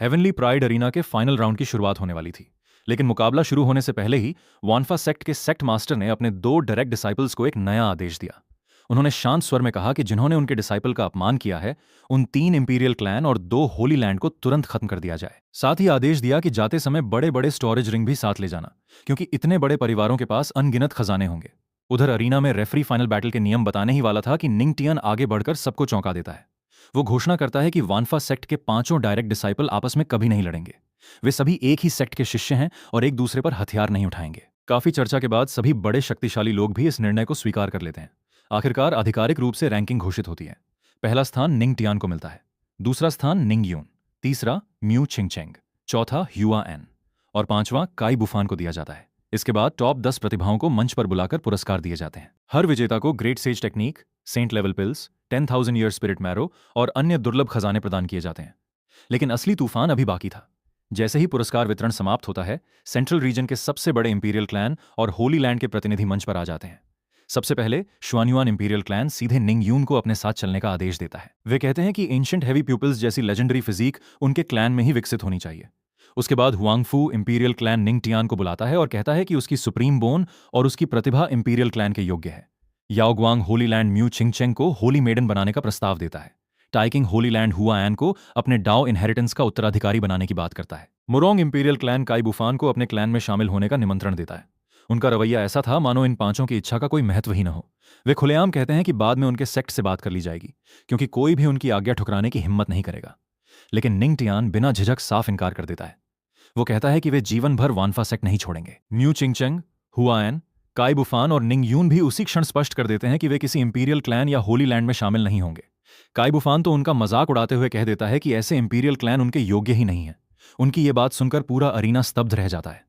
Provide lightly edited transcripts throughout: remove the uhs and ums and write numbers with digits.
Heavenly pride arena के final round की शुरुआत होने वाली थी, लेकिन मुकाबला शुरू होने से पहले ही वानफा सेक्ट के सेक्ट मास्टर ने अपने दो डायरेक्ट डिसाइपल्स को एक नया आदेश दिया। उन्होंने शांत स्वर में कहा कि जिन्होंने उनके डिसाइपल का अपमान किया है, उन 3 इंपीरियल क्लैन और 2 होली लैंड को तुरंत खत्म कर दिया जाए। साथ ही आदेश दिया कि जाते समय बड़े बड़े स्टोरेज रिंग भी साथ ले जाना, क्योंकि इतने बड़े परिवारों के पास अनगिनत खजाने होंगे। उधर अरीना में रेफरी फाइनल बैटल के नियम बताने ही वाला था कि निंगटियन आगे बढ़कर सबको चौंका देता है। वो घोषणा करता है कि वानफा सेक्ट के 5 डायरेक्ट डिसाइपल आपस में कभी नहीं लड़ेंगे। वे सभी एक ही सेक्ट के शिष्य हैं और एक दूसरे पर हथियार नहीं उठाएंगे। काफी चर्चा के बाद सभी बड़े शक्तिशाली लोग भी इस निर्णय को स्वीकार कर लेते हैं। आखिरकार आधिकारिक रूप से रैंकिंग घोषित होती है। पहला स्थान निंग टियान को मिलता है, दूसरा स्थान निंग यून, तीसरा म्यू छिंगचेंग, चौथा ह्यूआ एन और पांचवां काई बुफान को दिया जाता है। इसके बाद टॉप 10 प्रतिभाओं को मंच पर बुलाकर पुरस्कार दिए जाते हैं। हर विजेता को great sage technique, saint level pills, 10,000 year spirit marrow और अन्य दुर्लभ खजाने प्रदान किए जाते हैं। लेकिन असली तूफान अभी बाकी था। जैसे ही पुरस्कार वितरण समाप्त होता है, सेंट्रल रीजन के सबसे बड़े इंपीरियल क्लैन और होली लैंड के प्रतिनिधि मंच पर आ जाते हैं। सबसे पहले शुआन्युआन इंपीरियल क्लैन सीधे निंग यून को अपने साथ चलने का आदेश देता है। वे कहते हैं कि एंशिएंट हेवी प्यूपिल्स जैसी लेजेंडरी फिजिक उनके क्लैन में ही विकसित होनी चाहिए। उसके बाद हुआंगफू इंपीरियल क्लैन निंग टियान को बुलाता है और कहता है कि उसकी सुप्रीम बोन और उसकी प्रतिभा इंपीरियल क्लैन के योग्य है। याओग्वांग होली लैंड म्यू छिंगचेंग को होली मेडन बनाने का प्रस्ताव देता है। टाइकिंग होली लैंड हुआ एन को अपने डाओ इनहेरिटेंस का उत्तराधिकारी बनाने की बात करता है। मुरोंग इंपीरियल क्लैन काई बुफान को अपने क्लैन में शामिल होने का निमंत्रण देता है। उनका रवैया ऐसा था मानो इन पांचों की इच्छा का कोई महत्व ही न हो। वे खुलेआम कहते हैं कि बाद में उनके सेक्ट से बात कर ली जाएगी, क्योंकि कोई भी उनकी आज्ञा ठुकराने की हिम्मत नहीं करेगा। लेकिन निंग टियान बिना झिझक साफ इनकार कर देता है। वो कहता है कि वे जीवन भर वानफा सेक्ट नहीं छोड़ेंगे। म्यू चिंगचेंग, हुआ एन, काई बुफान और निंग यून भी उसी क्षण स्पष्ट कर देते हैं कि वे किसी इंपीरियल क्लैन या होली लैंड में शामिल नहीं होंगे। काई बुफान तो उनका मजाक उड़ाते हुए कह देता है कि ऐसे इंपीरियल क्लैन उनके योग्य ही नहीं है। उनकी ये बात सुनकर पूरा अरीना स्तब्ध रह जाता है।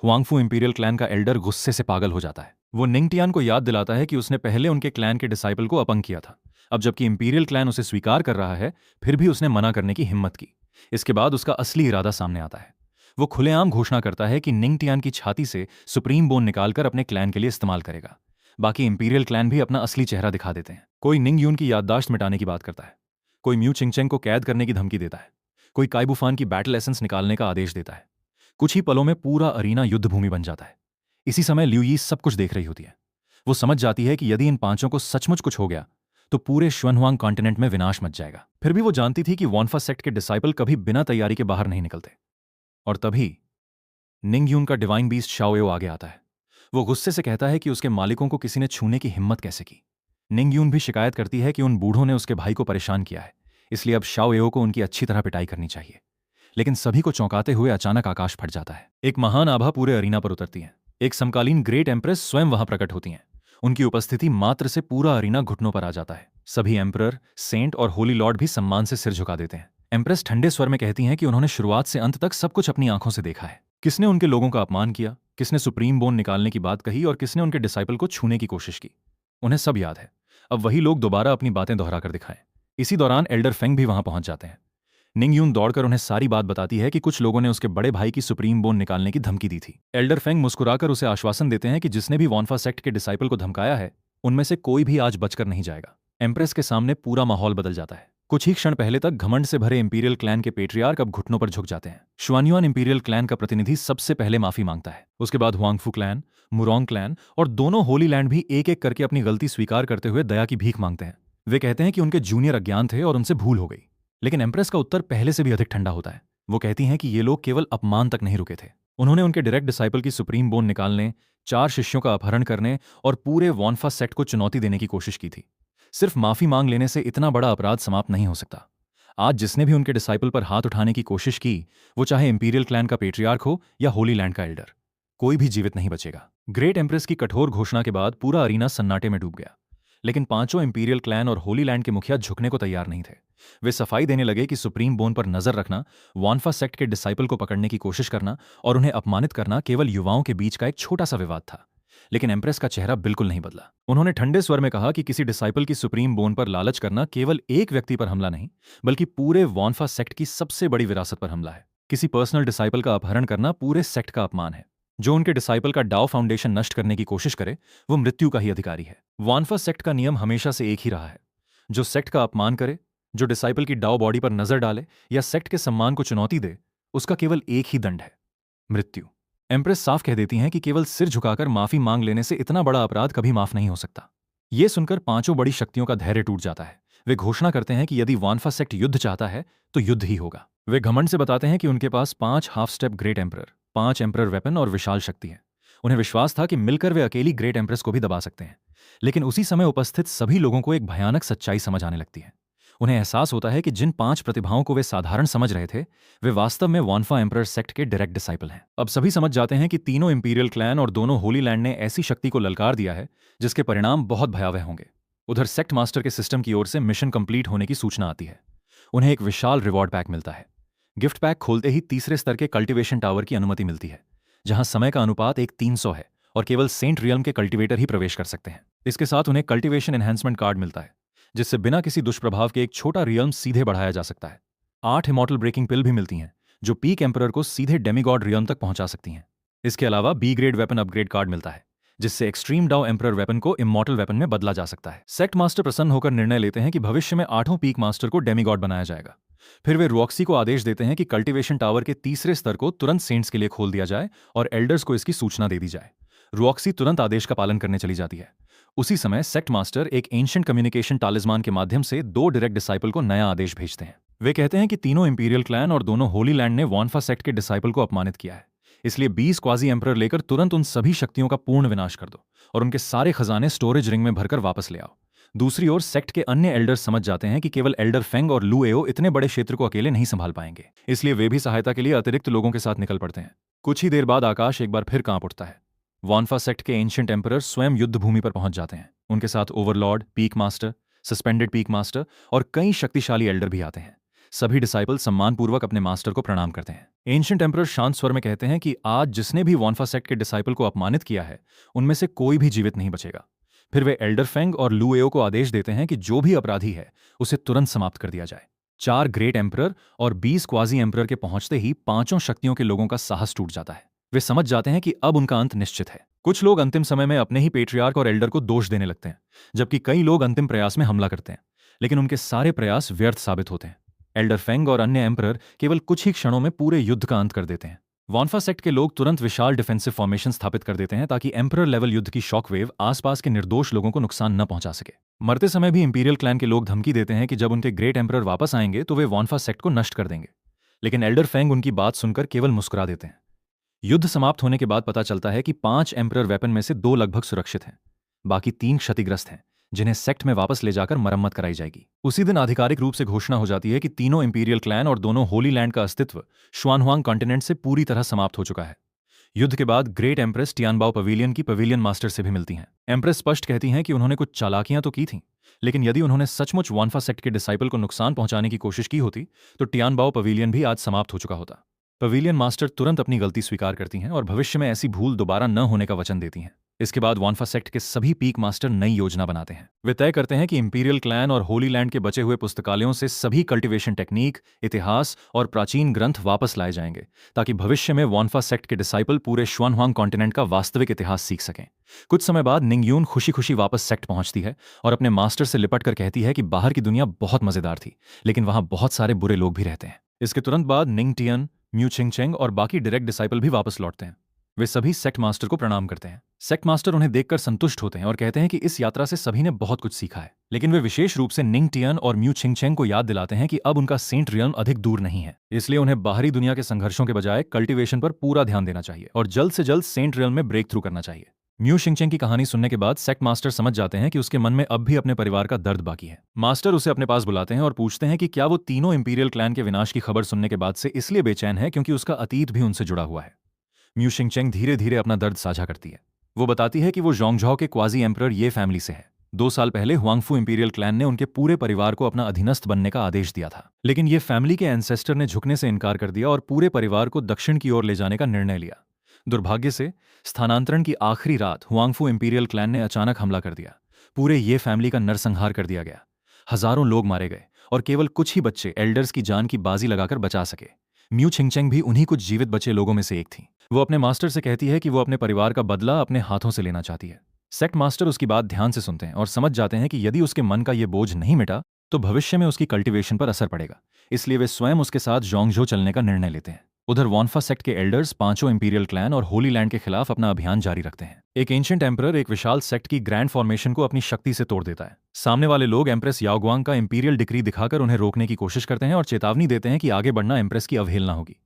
हुआंगफू इंपीरियल क्लैन का एल्डर गुस्से से पागल हो जाता है। वो निंगटियान को याद दिलाता है कि उसने पहले उनके क्लैन के डिसाइपल को अपंग किया था। अब जबकि इंपीरियल क्लैन उसे स्वीकार कर रहा है, फिर भी उसने मना करने की हिम्मत की। इसके बाद उसका असली इरादा सामने आता है। वो खुलेआम घोषणा करता है कि निंगटियान की छाती से सुप्रीम बोन निकालकर अपने क्लैन के लिए इस्तेमाल करेगा। बाकी इंपीरियल क्लैन भी अपना असली चेहरा दिखा देते हैं। कोई निंग यून की याददाश्त मिटाने की बात करता है, कोई म्यू चिंगचेंग को कैद करने की धमकी देता है, कोई काई बुफान की बैटल एसेंस निकालने का आदेश देता है। कुछ ही पलों में पूरा अरीना युद्ध भूमि बन जाता है। इसी समय लिu यी सब कुछ देख रही होती है। वो समझ जाती है कि यदि इन पांचों को सचमुच कुछ हो गया तो पूरे शुनहुआंग कॉन्टिनेंट में विनाश मच जाएगा। फिर भी वो जानती थी कि वानफा सेक्ट के डिसाइपल कभी बिना तैयारी के बाहर नहीं निकलते। और तभी निंग यून का डिवाइन बीस्ट शाओएओ आगे आता है। वो गुस्से से कहता है कि उसके मालिकों को किसी ने छूने की हिम्मत कैसे की। निंग यून भी शिकायत करती है कि उन बूढ़ों ने उसके भाई को परेशान किया है, इसलिए अब शाओएओ को उनकी अच्छी तरह पिटाई करनी चाहिए। लेकिन सभी को चौंकाते हुए अचानक आकाश फट जाता है। एक महान आभा पूरे अरीना पर उतरती है। एक समकालीन ग्रेट एम्प्रेस स्वयं वहां प्रकट होती हैं। उनकी उपस्थिति मात्र से पूरा अरीना घुटनों पर आ जाता है। सभी एम्परर, सेंट और होली लॉर्ड भी सम्मान से सिर झुका देते हैं। एम्प्रेस ठंडे स्वर में कहती हैं कि उन्होंने शुरुआत से अंत तक सब कुछ अपनी आंखों से देखा है। किसने उनके लोगों का अपमान किया, किसने सुप्रीम बोन निकालने की बात कही और किसने उनके डिसाइपल को छूने की कोशिश की। उन्हें सब याद है। अब वही लोग दोबारा अपनी बातें दोहराकर दिखाएं। इसी दौरान एल्डर फेंग भी वहां पहुंच जाते हैं। निंग यून दौड़कर उन्हें सारी बात बताती है कि कुछ लोगों ने उसके बड़े भाई की सुप्रीम बोन निकालने की धमकी दी थी। एल्डर फेंग मुस्कुराकर उसे आश्वासन देते हैं कि जिसने भी वानफा सेक्ट के डिसाइपल को धमकाया है, उनमें से कोई भी आज बचकर नहीं जाएगा। एम्प्रेस के सामने पूरा माहौल बदल जाता है। कुछ ही क्षण पहले तक घमंड से भरे इंपीरियल क्लैन के पेट्रियार्क अब घुटनों पर झुक जाते हैं। शुआन्युआन इंपीरियल क्लैन का प्रतिनिधि सबसे पहले माफी मांगता है। उसके बाद हुआंगफू क्लैन, मुरोंग क्लैन और दोनों होली लैंड भी एक एक करके अपनी गलती स्वीकार करते हुए दया की भीख मांगते हैं। वे कहते हैं कि उनके जूनियर अज्ञान थे और उनसे भूल हो गई। लेकिन एम्प्रेस का उत्तर पहले से भी अधिक ठंडा होता है। वो कहती हैं कि ये लोग केवल अपमान तक नहीं रुके थे। उन्होंने उनके डायरेक्ट डिसाइपल की सुप्रीम बोन निकालने, 4 शिष्यों का अपहरण करने और पूरे वानफा सेक्ट को चुनौती देने की कोशिश की थी। सिर्फ माफी मांग लेने से इतना बड़ा अपराध समाप्त नहीं हो सकता। आज जिसने भी उनके डिसाइपल पर हाथ उठाने की कोशिश की, वो चाहे इंपीरियल क्लैन का पेट्रियार्क हो या होली लैंड का एल्डर, कोई भी जीवित नहीं बचेगा। ग्रेट एम्प्रेस की कठोर घोषणा के बाद पूरा अरीना सन्नाटे में डूब गया। लेकिन पांचों इंपीरियल क्लैन और होली लैंड के मुखिया झुकने को तैयार नहीं थे। वे सफाई देने लगे कि सुप्रीम बोन पर नजर रखना, वानफा सेक्ट के डिसाइपल को पकड़ने की कोशिश करना और उन्हें अपमानित करना केवल युवाओं के बीच का एक छोटा सा विवाद था। लेकिन एम्प्रेस का चेहरा बिल्कुल नहीं बदला। उन्होंने ठंडे स्वर में कहा कि किसी डिसाइपल की सुप्रीम बोन पर लालच करना केवल एक व्यक्ति पर हमला नहीं, बल्कि पूरे वानफा सेक्ट की सबसे बड़ी विरासत पर हमला है। किसी पर्सनल डिसाइपल का अपहरण करना पूरे सेक्ट का अपमान है। जो उनके डिसाइपल का डाओ फाउंडेशन नष्ट करने की कोशिश करे, वो मृत्यु का ही अधिकारी है। वानफा सेक्ट का नियम हमेशा से एक ही रहा है, जो सेक्ट का अपमान करे जो डिसाइपल की डाओ बॉडी पर नजर डाले या सेक्ट के सम्मान को चुनौती दे, उसका केवल एक ही दंड है, मृत्यु। एम्प्रेस साफ कह देती हैं कि केवल सिर झुकाकर माफी मांग लेने से इतना बड़ा अपराध कभी माफ नहीं हो सकता। ये सुनकर पांचों बड़ी शक्तियों का धैर्य टूट जाता है। वे घोषणा करते हैं कि यदि वानफा सेक्ट युद्ध चाहता है तो युद्ध ही होगा। वे घमंड से बताते हैं कि उनके पास 5 half step great emperor, 5 emperor weapon और विशाल शक्ति है। उन्हें विश्वास था कि मिलकर वे अकेली ग्रेट एम्प्रेस को भी दबा सकते हैं। लेकिन उसी समय उपस्थित सभी लोगों को एक भयानक सच्चाई समझ आने लगती है। उन्हें एहसास होता है कि जिन 5 प्रतिभाओं को वे साधारण समझ रहे थे, वे वास्तव में वानफा एम्परर सेक्ट के डायरेक्ट डिसाइपल हैं। अब सभी समझ जाते हैं कि तीनों इंपीरियल क्लैन और दोनों होली लैंड ने ऐसी शक्ति को ललकार दिया है जिसके परिणाम बहुत भयावह होंगे। उधर सेक्ट मास्टर के सिस्टम की ओर से मिशन कंप्लीट होने की सूचना आती है। उन्हें एक विशाल रिवॉर्ड पैक मिलता है। गिफ्ट पैक खोलते ही तीसरे स्तर के कल्टीवेशन टावर की अनुमति मिलती है, जहां समय का अनुपात 1:300 है और केवल सेंट रियल्म के कल्टीवेटर ही प्रवेश कर सकते हैं। इसके साथ उन्हें कल्टीवेशन एनहांसमेंट कार्ड मिलता है, जिससे बिना किसी दुष्प्रभाव के एक छोटा रियल्म सीधे बढ़ाया जा सकता है। 8 इमॉर्टल ब्रेकिंग पिल भी मिलती हैं, जो पीक एम्परर को सीधे डेमीगॉड रियल्म तक पहुंचा सकती हैं। इसके अलावा B grade weapon upgrade card मिलता है, जिससे एक्सट्रीम डाउ एम्परर वेपन को इमॉर्टल वेपन में बदला जा सकता है। सेक्ट मास्टर प्रसन्न होकर निर्णय लेते हैं कि भविष्य में 8 पीक मास्टर को डेमीगॉड बनाया जाएगा। फिर वे रॉक्सी को आदेश देते हैं कि कल्टीवेशन टावर के तीसरे स्तर को तुरंत सेंट्स के लिए खोल दिया जाए और एल्डर्स को इसकी सूचना दे दी जाए। रॉक्सी तुरंत आदेश का पालन करने चली जाती है। उसी समय सेक्ट मास्टर एक एंशिएंट कम्युनिकेशन टालिस्मान के माध्यम से 2 डायरेक्ट डिसाइपल को नया आदेश भेजते हैं। वे कहते हैं कि तीनों इंपीरियल क्लैन और दोनों होली लैंड ने वानफा सेक्ट के डिसाइपल को अपमानित किया है, इसलिए 20 क्वाजी एम्परर लेकर तुरंत उन सभी शक्तियों का पूर्ण विनाश कर दो और उनके सारे खजाने स्टोरेज रिंग में भरकर वापस ले आओ। दूसरी ओर सेक्ट के अन्य एल्डर्स समझ जाते हैं कि केवल एल्डर फेंग और लू एओ इतने बड़े क्षेत्र को अकेले नहीं संभाल पाएंगे, इसलिए वे भी सहायता के लिए अतिरिक्त लोगों के साथ निकल पड़ते हैं। कुछ ही देर बाद आकाश एक बार फिर कांप उठता है। वानफा सेक्ट के एंशिएंट एम्परर स्वयं युद्ध भूमि पर पहुंच जाते हैं। उनके साथ Overlord, peak master, suspended peak master और कई शक्तिशाली एल्डर भी आते हैं। सभी डिसाइपल सम्मानपूर्वक अपने मास्टर को प्रणाम करते हैं। एंशिएंट एम्परर शांत स्वर में कहते हैं कि आज जिसने भी वानफा सेक्ट के डिसाइपल को अपमानित किया है, उनमें से कोई भी जीवित नहीं बचेगा। फिर वे एल्डर फेंग और लू एओ को आदेश देते हैं कि जो भी अपराधी है उसे तुरंत समाप्त कर दिया जाए। 4 ग्रेट एम्परर और 20 क्वाजी एम्परर के पहुंचते ही पांचों शक्तियों के लोगों का साहस टूट जाता है। वे समझ जाते हैं कि अब उनका अंत निश्चित है। कुछ लोग अंतिम समय में अपने ही पेट्रियार्क और एल्डर को दोष देने लगते हैं, जबकि कई लोग अंतिम प्रयास में हमला करते हैं, लेकिन उनके सारे प्रयास व्यर्थ साबित होते हैं। एल्डर फेंग और अन्य एम्परर केवल कुछ ही क्षणों में पूरे युद्ध का अंत कर देते हैं। वानफा सेक्ट के लोग तुरंत विशाल डिफेंसिव फॉर्मेशन स्थापित कर देते हैं ताकि एम्परर लेवल युद्ध की शॉकवेव आसपास के निर्दोष लोगों को नुकसान न पहुंचा सके। मरते समय भी इंपीरियल क्लैन के लोग धमकी देते हैं कि जब उनके ग्रेट एम्परर वापस आएंगे तो वे वानफा सेक्ट को नष्ट कर देंगे, लेकिन एल्डर फेंग उनकी बात सुनकर केवल मुस्कुरा देते हैं। युद्ध समाप्त होने के बाद पता चलता है कि 5 एम्परर वेपन में से 2 लगभग सुरक्षित हैं, बाकी 3 क्षतिग्रस्त हैं, जिन्हें सेक्ट में वापस ले जाकर मरम्मत कराई जाएगी। उसी दिन आधिकारिक रूप से घोषणा हो जाती है कि तीनों इंपीरियल क्लैन और दोनों होली लैंड का अस्तित्व शुआनहुआंग कॉन्टिनेंट से पूरी तरह समाप्त हो चुका है। युद्ध के बाद ग्रेट एम्प्रेस टियानबाओ पवेलियन की पवेलियन मास्टर से भी मिलती हैं। एम्प्रेस स्पष्ट कहती हैं कि उन्होंने कुछ चालाकियां तो की थीं, लेकिन यदि उन्होंने सचमुच वानफा सेक्ट के डिसाइपल को नुकसान पहुंचाने की कोशिश की होती तो टियानबाओ पवेलियन भी आज समाप्त हो चुका होता। पवेलियन मास्टर तुरंत अपनी गलती स्वीकार करती हैं और भविष्य में ऐसी भूल दोबारा न होने का वचन देती हैं। इसके बाद वानफा सेक्ट के सभी पीक मास्टर नई योजना बनाते हैं। वे तय करते हैं कि इंपीरियल क्लैन और होली लैंड के बचे हुए पुस्तकालयों से सभी कल्टीवेशन टेक्निक, इतिहास और प्राचीन ग्रंथ वापस लाए जाएंगे, ताकि भविष्य में वानफा सेक्ट के डिसाइपल पूरे शुआनहुआंग कॉन्टिनेंट का वास्तविक इतिहास सीख सकें। कुछ समय बाद निंगयून खुशी खुशी वापस सेक्ट पहुंचती है और अपने मास्टर से लिपट कर कहती है कि बाहर की दुनिया बहुत मजेदार थी, लेकिन वहां बहुत सारे बुरे लोग भी रहते हैं। इसके तुरंत बाद निंग टियन, म्यू छिंगचेंग और बाकी डायरेक्ट डिसाइपल भी वापस लौटते हैं। वे सभी सेक्ट मास्टर को प्रणाम करते हैं। सेक्ट मास्टर उन्हें देखकर संतुष्ट होते हैं और कहते हैं कि इस यात्रा से सभी ने बहुत कुछ सीखा है, लेकिन वे विशेष रूप से निंग टियन और म्यू छिंगचेंग को याद दिलाते हैं कि अब उनका सेंट रियल्म अधिक दूर नहीं है, इसलिए उन्हें बाहरी दुनिया के संघर्षों के बजाय कल्टीवेशन पर पूरा ध्यान देना चाहिए और जल्द से जल्द सेंट रियल्म में ब्रेक थ्रू करना चाहिए। म्यू छिंगचेंग की कहानी सुनने के बाद सेक्ट मास्टर समझ जाते हैं कि उसके मन में अब भी अपने परिवार का दर्द बाकी है। मास्टर उसे अपने पास बुलाते हैं और पूछते हैं कि क्या वो तीनों इंपीरियल क्लैन के विनाश की खबर सुनने के बाद से इसलिए बेचैन है क्योंकि उसका अतीत भी उनसे जुड़ा हुआ है। म्यू छिंगचेंग धीरे धीरे अपना दर्द साझा करती है। वो बताती है कि वो जोंगझाओ के क्वाजी एम्परर ये फैमिली से है। 2 साल पहले हुआंगफू इंपीरियल क्लैन ने उनके पूरे परिवार को अपना अधीनस्थ बनने का आदेश दिया था, लेकिन ये फैमिली के एंसेस्टर ने झुकने से इनकार कर दिया और पूरे परिवार को दक्षिण की ओर ले जाने का निर्णय लिया। दुर्भाग्य से स्थानांतरण की आखिरी रात हुआंगफू इंपीरियल क्लैन ने अचानक हमला कर दिया। पूरे ये फैमिली का नरसंहार कर दिया गया। हजारों लोग मारे गए और केवल कुछ ही बच्चे एल्डर्स की जान की बाजी लगाकर बचा सके। म्यू छिंगचेंग भी उन्हीं कुछ जीवित बचे लोगों में से एक थी। वो अपने मास्टर से कहती है कि वो अपने परिवार का बदला अपने हाथों से लेना चाहती है। सेक्ट मास्टर उसकी बात ध्यान से सुनते हैं और समझ जाते हैं कि यदि उसके मन का ये बोझ नहीं मिटा तो भविष्य में उसकी कल्टीवेशन पर असर पड़ेगा। इसलिए वे स्वयं उसके साथ जोंगझो चलने का निर्णय लेते हैं। उधर वॉन्फा सेक्ट के एल्डर्स पांचों इंपीरियल क्लैन और होली लैंड के खिलाफ अपना अभियान जारी रखते हैं। एक एंशिएंट एम्परर एक विशाल सेक्ट की ग्रैंड फॉर्मेशन को अपनी शक्ति से तोड़ देता है। सामने वाले लोग एम्प्रेस याओगुआंग का इंपीरियल डिक्री दिखाकर उन्हें रोकने की कोशिश करते हैं और चेतावनी देते हैं कि आगे बढ़ना एम्प्रेस की अवहेलना होगी।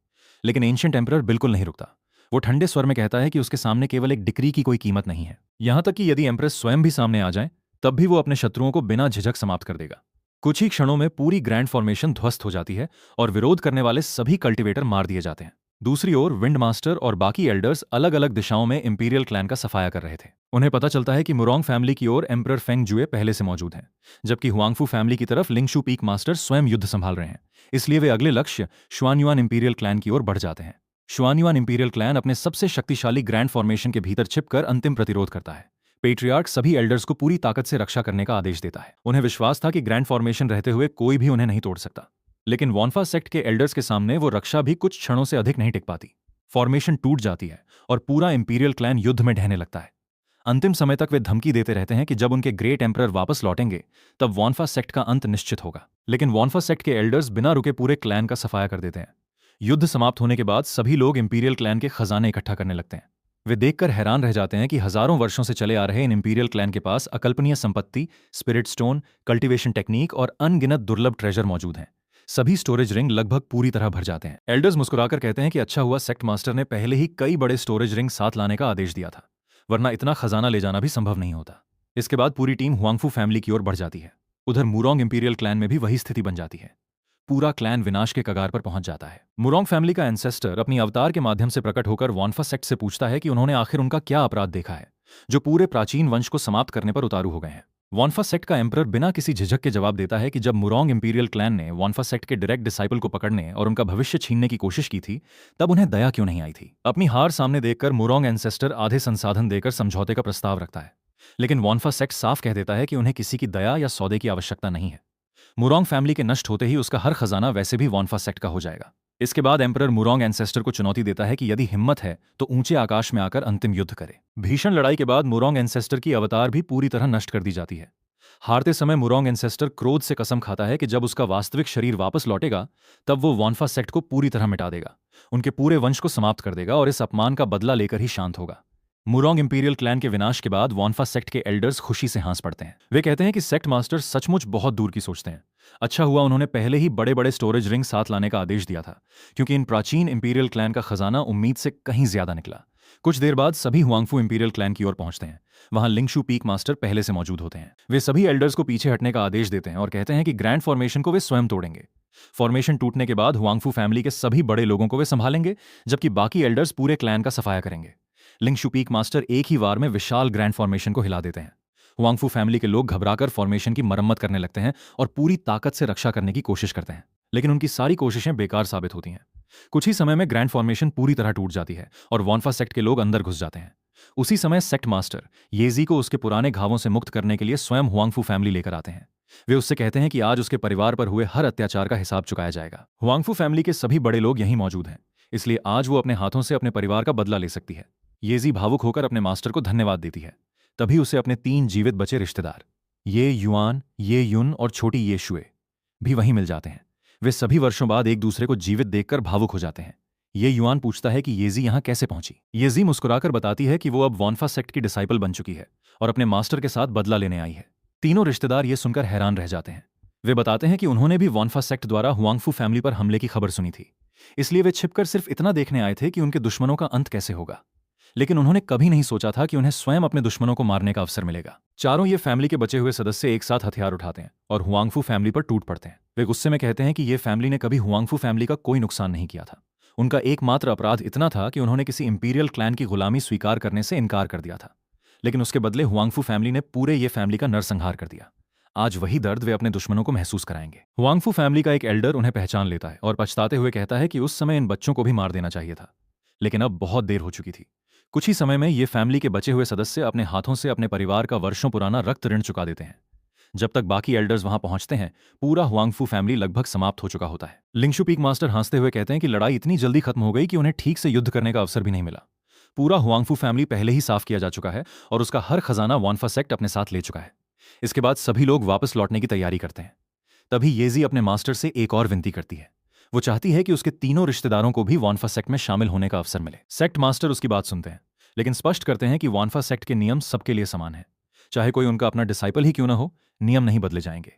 लेकिन एंशिएंट एम्परर बिल्कुल नहीं रुकता। वो ठंडे स्वर में कहता है कि उसके सामने केवल एक डिक्री की कोई कीमत नहीं है। यहां तक कि यदि एम्प्रेस स्वयं भी सामने आ जाए तब भी वो अपने शत्रुओं को बिना झिझक समाप्त कर देगा। कुछ ही क्षणों में पूरी ग्रैंड फॉर्मेशन ध्वस्त हो जाती है और विरोध करने वाले सभी कल्टीवेटर मार दिए जाते हैं। दूसरी ओर विंड मास्टर और बाकी एल्डर्स अलग अलग दिशाओं में इंपीरियल क्लैन का सफाया कर रहे थे। उन्हें पता चलता है कि मुरोंग फैमिली की ओर एम्परर फेंग जुए पहले से मौजूद हैं, जबकि हुआंगफू फैमिली की तरफ लिंगशू पीक मास्टर स्वयं युद्ध संभाल रहे हैं। इसलिए वे अगले लक्ष्य शुआनयुआन इंपीरियल क्लैन की ओर बढ़ जाते हैं। शुआनयुआन इंपीरियल क्लैन अपने सबसे शक्तिशाली ग्रैंड फॉर्मेशन के भीतर छिपकर अंतिम प्रतिरोध करता है। पेट्रियार्क सभी एल्डर्स को पूरी ताकत से रक्षा करने का आदेश देता है। उन्हें विश्वास था कि ग्रैंड फॉर्मेशन रहते हुए कोई भी उन्हें नहीं तोड़ सकता। लेकिन वॉन्फा सेक्ट के एल्डर्स के सामने वो रक्षा भी कुछ क्षणों से अधिक नहीं टिक पाती। फॉर्मेशन टूट जाती है और पूरा इंपीरियल क्लैन युद्ध में ढहने लगता है। अंतिम समय तक वे धमकी देते रहते हैं कि जब उनके ग्रेट एम्परर वापस लौटेंगे तब वॉन्फा सेक्ट का अंत निश्चित होगा। लेकिन वॉन्फा सेक्ट के एल्डर्स बिना रुके पूरे क्लैन का सफाया कर देते हैं। युद्ध समाप्त होने के बाद सभी लोग इंपीरियल क्लैन के खजाने इकट्ठा करने लगते हैं। वे देखकर हैरान रह जाते हैं कि हजारों वर्षों से चले आ रहे इन इंपीरियल क्लैन के पास अकल्पनीय संपत्ति, स्पिरिट स्टोन, कल्टीवेशन टेक्निक और अनगिनत दुर्लभ ट्रेजर मौजूद हैं। सभी स्टोरेज रिंग लगभग पूरी तरह भर जाते हैं। एल्डर्स मुस्कुराकर कहते हैं कि अच्छा हुआ सेक्ट मास्टर ने पहले ही कई बड़े स्टोरेज रिंग साथ लाने का आदेश दिया था, वरना इतना खजाना ले जाना भी संभव नहीं होता। इसके बाद पूरी टीम हुआंगफू फैमिली की ओर बढ़ जाती है। उधर मुरोंग इंपीरियल क्लैन में भी वही स्थिति बन जाती है। पूरा क्लैन विनाश के कगार पर पहुंच जाता है। मुरोंग फैमिली का एंसेस्टर अपनी अवतार के माध्यम से प्रकट होकर वॉन्फा सेक्ट से पूछता है कि उन्होंने आखिर उनका क्या अपराध देखा है जो पूरे प्राचीन वंश को समाप्त करने पर उतारू हो गए हैं। वॉन्फा सेक्ट का एम्परर बिना किसी झिझक के जवाब देता है कि जब मुरोंग इंपीरियल क्लैन ने वॉन्फा सेक्ट के डायरेक्ट डिसाइपल को पकड़ने और उनका भविष्य छीनने की कोशिश की थी तब उन्हें दया क्यों नहीं आई थी। अपनी हार सामने देखकर मुरोंग एंसेस्टर आधे संसाधन देकर समझौते का प्रस्ताव रखता है, लेकिन वॉन्फा सेक्ट साफ कह देता है कि उन्हें किसी की दया या सौदे की आवश्यकता नहीं है। मुरोंग फैमिली के नष्ट होते ही उसका हर खजाना वैसे भी वॉन्फा सेक्ट का हो जाएगा। इसके बाद एम्परर मुरोंग एंसेस्टर को चुनौती देता है कि यदि हिम्मत है तो ऊंचे आकाश में आकर अंतिम युद्ध करे। भीषण लड़ाई के बाद मुरोंग एंसेस्टर की अवतार भी पूरी तरह नष्ट कर दी जाती है। हारते समय मुरोंग एंसेस्टर क्रोध से कसम खाता है कि जब उसका वास्तविक शरीर वापस लौटेगा तब वो वॉन्फा सेक्ट को पूरी तरह मिटा देगा, उनके पूरे वंश को समाप्त कर देगा और इस अपमान का बदला लेकर ही शांत होगा। मुरोंग इंपीरियल क्लैन के विनाश के बाद वॉन्फा सेक्ट के एल्डर्स खुशी से हंस पड़ते हैं। वे कहते हैं कि सेक्ट मास्टर सचमुच बहुत दूर की सोचते हैं। अच्छा हुआ उन्होंने पहले ही बड़े बड़े स्टोरेज रिंग साथ लाने का आदेश दिया था, क्योंकि इन प्राचीन इंपीरियल क्लैन का खजाना उम्मीद से कहीं ज्यादा निकला। कुछ देर बाद सभी हुआंगफू इंपीरियल क्लैन की ओर पहुंचते हैं। वहां लिंगशू पीक मास्टर पहले से मौजूद होते हैं। वे सभी एल्डर्स को पीछे हटने का आदेश देते हैं और कहते हैं कि ग्रैंड फॉर्मेशन को वे स्वयं तोड़ेंगे। फॉर्मेशन टूटने के बाद हुआंगफू फैमिली के सभी बड़े लोगों को वे संभालेंगे, जबकि बाकी एल्डर्स पूरे क्लैन का सफाया करेंगे। लिंगशू पीक मास्टर एक ही वार में विशाल ग्रैंड फॉर्मेशन को हिला देते हैं। हुआंगफू फैमिली के लोग घबराकर फॉर्मेशन की मरम्मत करने लगते हैं और पूरी ताकत से रक्षा करने की कोशिश करते हैं, लेकिन उनकी सारी कोशिशें बेकार साबित होती हैं। कुछ ही समय में ग्रैंड फॉर्मेशन पूरी तरह टूट जाती है और वॉन्फा सेक्ट के लोग अंदर घुस जाते हैं। उसी समय सेक्ट मास्टर येजी को उसके पुराने घावों से मुक्त करने के लिए स्वयं हुआंगफू फैमिली लेकर आते हैं। वे उससे कहते हैं कि आज उसके परिवार पर हुए हर अत्याचार का हिसाब चुकाया जाएगा। हुआंगफू फैमिली के सभी बड़े लोग यहीं मौजूद हैं, इसलिए आज वो अपने हाथों से अपने परिवार का बदला ले सकती है। येजी भावुक होकर अपने मास्टर को धन्यवाद देती है। तभी उसे अपने 3 जीवित बचे रिश्तेदार ये युआन, ये युन और छोटी ये शुए भी वहीं मिल जाते हैं। वे सभी वर्षों बाद एक दूसरे को जीवित देखकर भावुक हो जाते हैं। ये युआन पूछता है कि येजी यहां कैसे पहुंची। येजी मुस्कुराकर बताती है कि वो अब वॉन्फा सेक्ट की डिसाइपल बन चुकी है और अपने मास्टर के साथ बदला लेने आई है। तीनों रिश्तेदार ये सुनकर हैरान रह जाते हैं। वे बताते हैं कि उन्होंने भी वॉन्फा सेक्ट द्वारा हुआंगफू फैमिली पर हमले की खबर सुनी थी, इसलिए वे छिपकर सिर्फ इतना देखने आए थे कि उनके दुश्मनों का अंत कैसे होगा। लेकिन उन्होंने कभी नहीं सोचा था कि उन्हें स्वयं अपने दुश्मनों को मारने का अवसर मिलेगा। चारों ये फैमिली के बचे हुए सदस्य एक साथ हथियार उठाते हैं और हुआंगफू फैमिली पर टूट पड़ते हैं। वे गुस्से में कहते हैं कि ये फैमिली ने कभी हुआंगफू फैमिली का कोई नुकसान नहीं किया था। उनका एकमात्र अपराध इतना था कि उन्होंने किसी इंपीरियल क्लैन की गुलामी स्वीकार करने से इनकार कर दिया था, लेकिन उसके बदले हुआंगफू फैमिली ने पूरे ये फैमिली का नरसंहार कर दिया। आज वही दर्द वे अपने दुश्मनों को महसूस कराएंगे। हुआंगफू फैमिली का एक एल्डर उन्हें पहचान लेता है और पछताते हुए कहता है कि उस समय इन बच्चों को भी मार देना चाहिए था, लेकिन अब बहुत देर हो चुकी थी। कुछ ही समय में ये फैमिली के बचे हुए सदस्य अपने हाथों से अपने परिवार का वर्षों पुराना रक्त ऋण चुका देते हैं। जब तक बाकी एल्डर्स वहां पहुंचते हैं, पूरा हुआंगफू फैमिली लगभग समाप्त हो चुका होता है। लिंगशू पीक मास्टर हंसते हुए कहते हैं कि लड़ाई इतनी जल्दी खत्म हो गई कि उन्हें ठीक से युद्ध करने का अवसर भी नहीं मिला। पूरा हुआंगफू फैमिली पहले ही साफ किया जा चुका है और उसका हर खजाना वॉन्फा सेक्ट अपने साथ ले चुका है। इसके बाद सभी लोग वापस लौटने की तैयारी करते हैं। तभी येजी अपने मास्टर से एक और विनती करती है। वो चाहती है कि उसके तीनों रिश्तेदारों को भी वानफा सेक्ट में शामिल होने का अवसर मिले। सेक्ट मास्टर उसकी बात सुनते हैं, लेकिन स्पष्ट करते हैं कि वानफा सेक्ट के नियम सबके लिए समान हैं। चाहे कोई उनका अपना डिसाइपल ही क्यों ना हो, नियम नहीं बदले जाएंगे।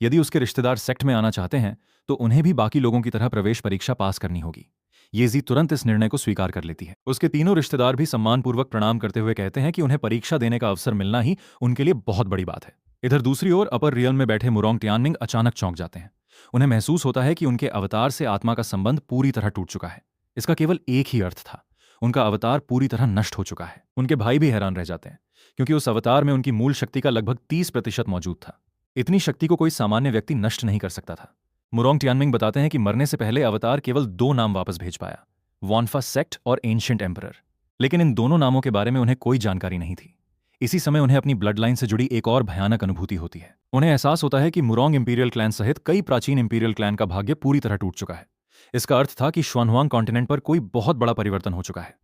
यदि उसके रिश्तेदार सेक्ट में आना चाहते हैं तो उन्हें भी बाकी लोगों की तरह प्रवेश परीक्षा पास करनी होगी। येजी तुरंत इस निर्णय को स्वीकार कर लेती है। उसके तीनों रिश्तेदार भी सम्मानपूर्वक प्रणाम करते हुए कहते हैं कि उन्हें परीक्षा देने का अवसर मिलना ही उनके लिए बहुत बड़ी बात है। इधर दूसरी ओर अपर रियल में बैठे मुरोंग टियानमिंग अचानक चौंक जाते हैं। उन्हें महसूस होता है कि उनके अवतार से आत्मा का संबंध पूरी तरह टूट चुका है। इसका केवल एक ही अर्थ था, उनका अवतार पूरी तरह नष्ट हो चुका है। उनके भाई भी हैरान रह जाते हैं, क्योंकि उस अवतार में उनकी मूल शक्ति का लगभग 30% मौजूद था। इतनी शक्ति को कोई सामान्य व्यक्ति नष्ट नहीं कर सकता था। मुरोंग टियानमिंग बताते हैं कि मरने से पहले अवतार केवल 2 नाम वापस भेज पाया, वानफा सेक्ट और एंशिएंट एम्परर। लेकिन इन दोनों नामों के बारे में उन्हें कोई जानकारी नहीं थी। इसी समय उन्हें अपनी ब्लड लाइन से जुड़ी एक और भयानक अनुभूति होती है। उन्हें एहसास होता है कि मुरोंग इंपीरियल क्लैन सहित कई प्राचीन इंपीरियल क्लैन का भाग्य पूरी तरह टूट चुका है। इसका अर्थ था कि शुआनहुआंग कॉन्टिनेंट पर कोई बहुत बड़ा परिवर्तन हो चुका है।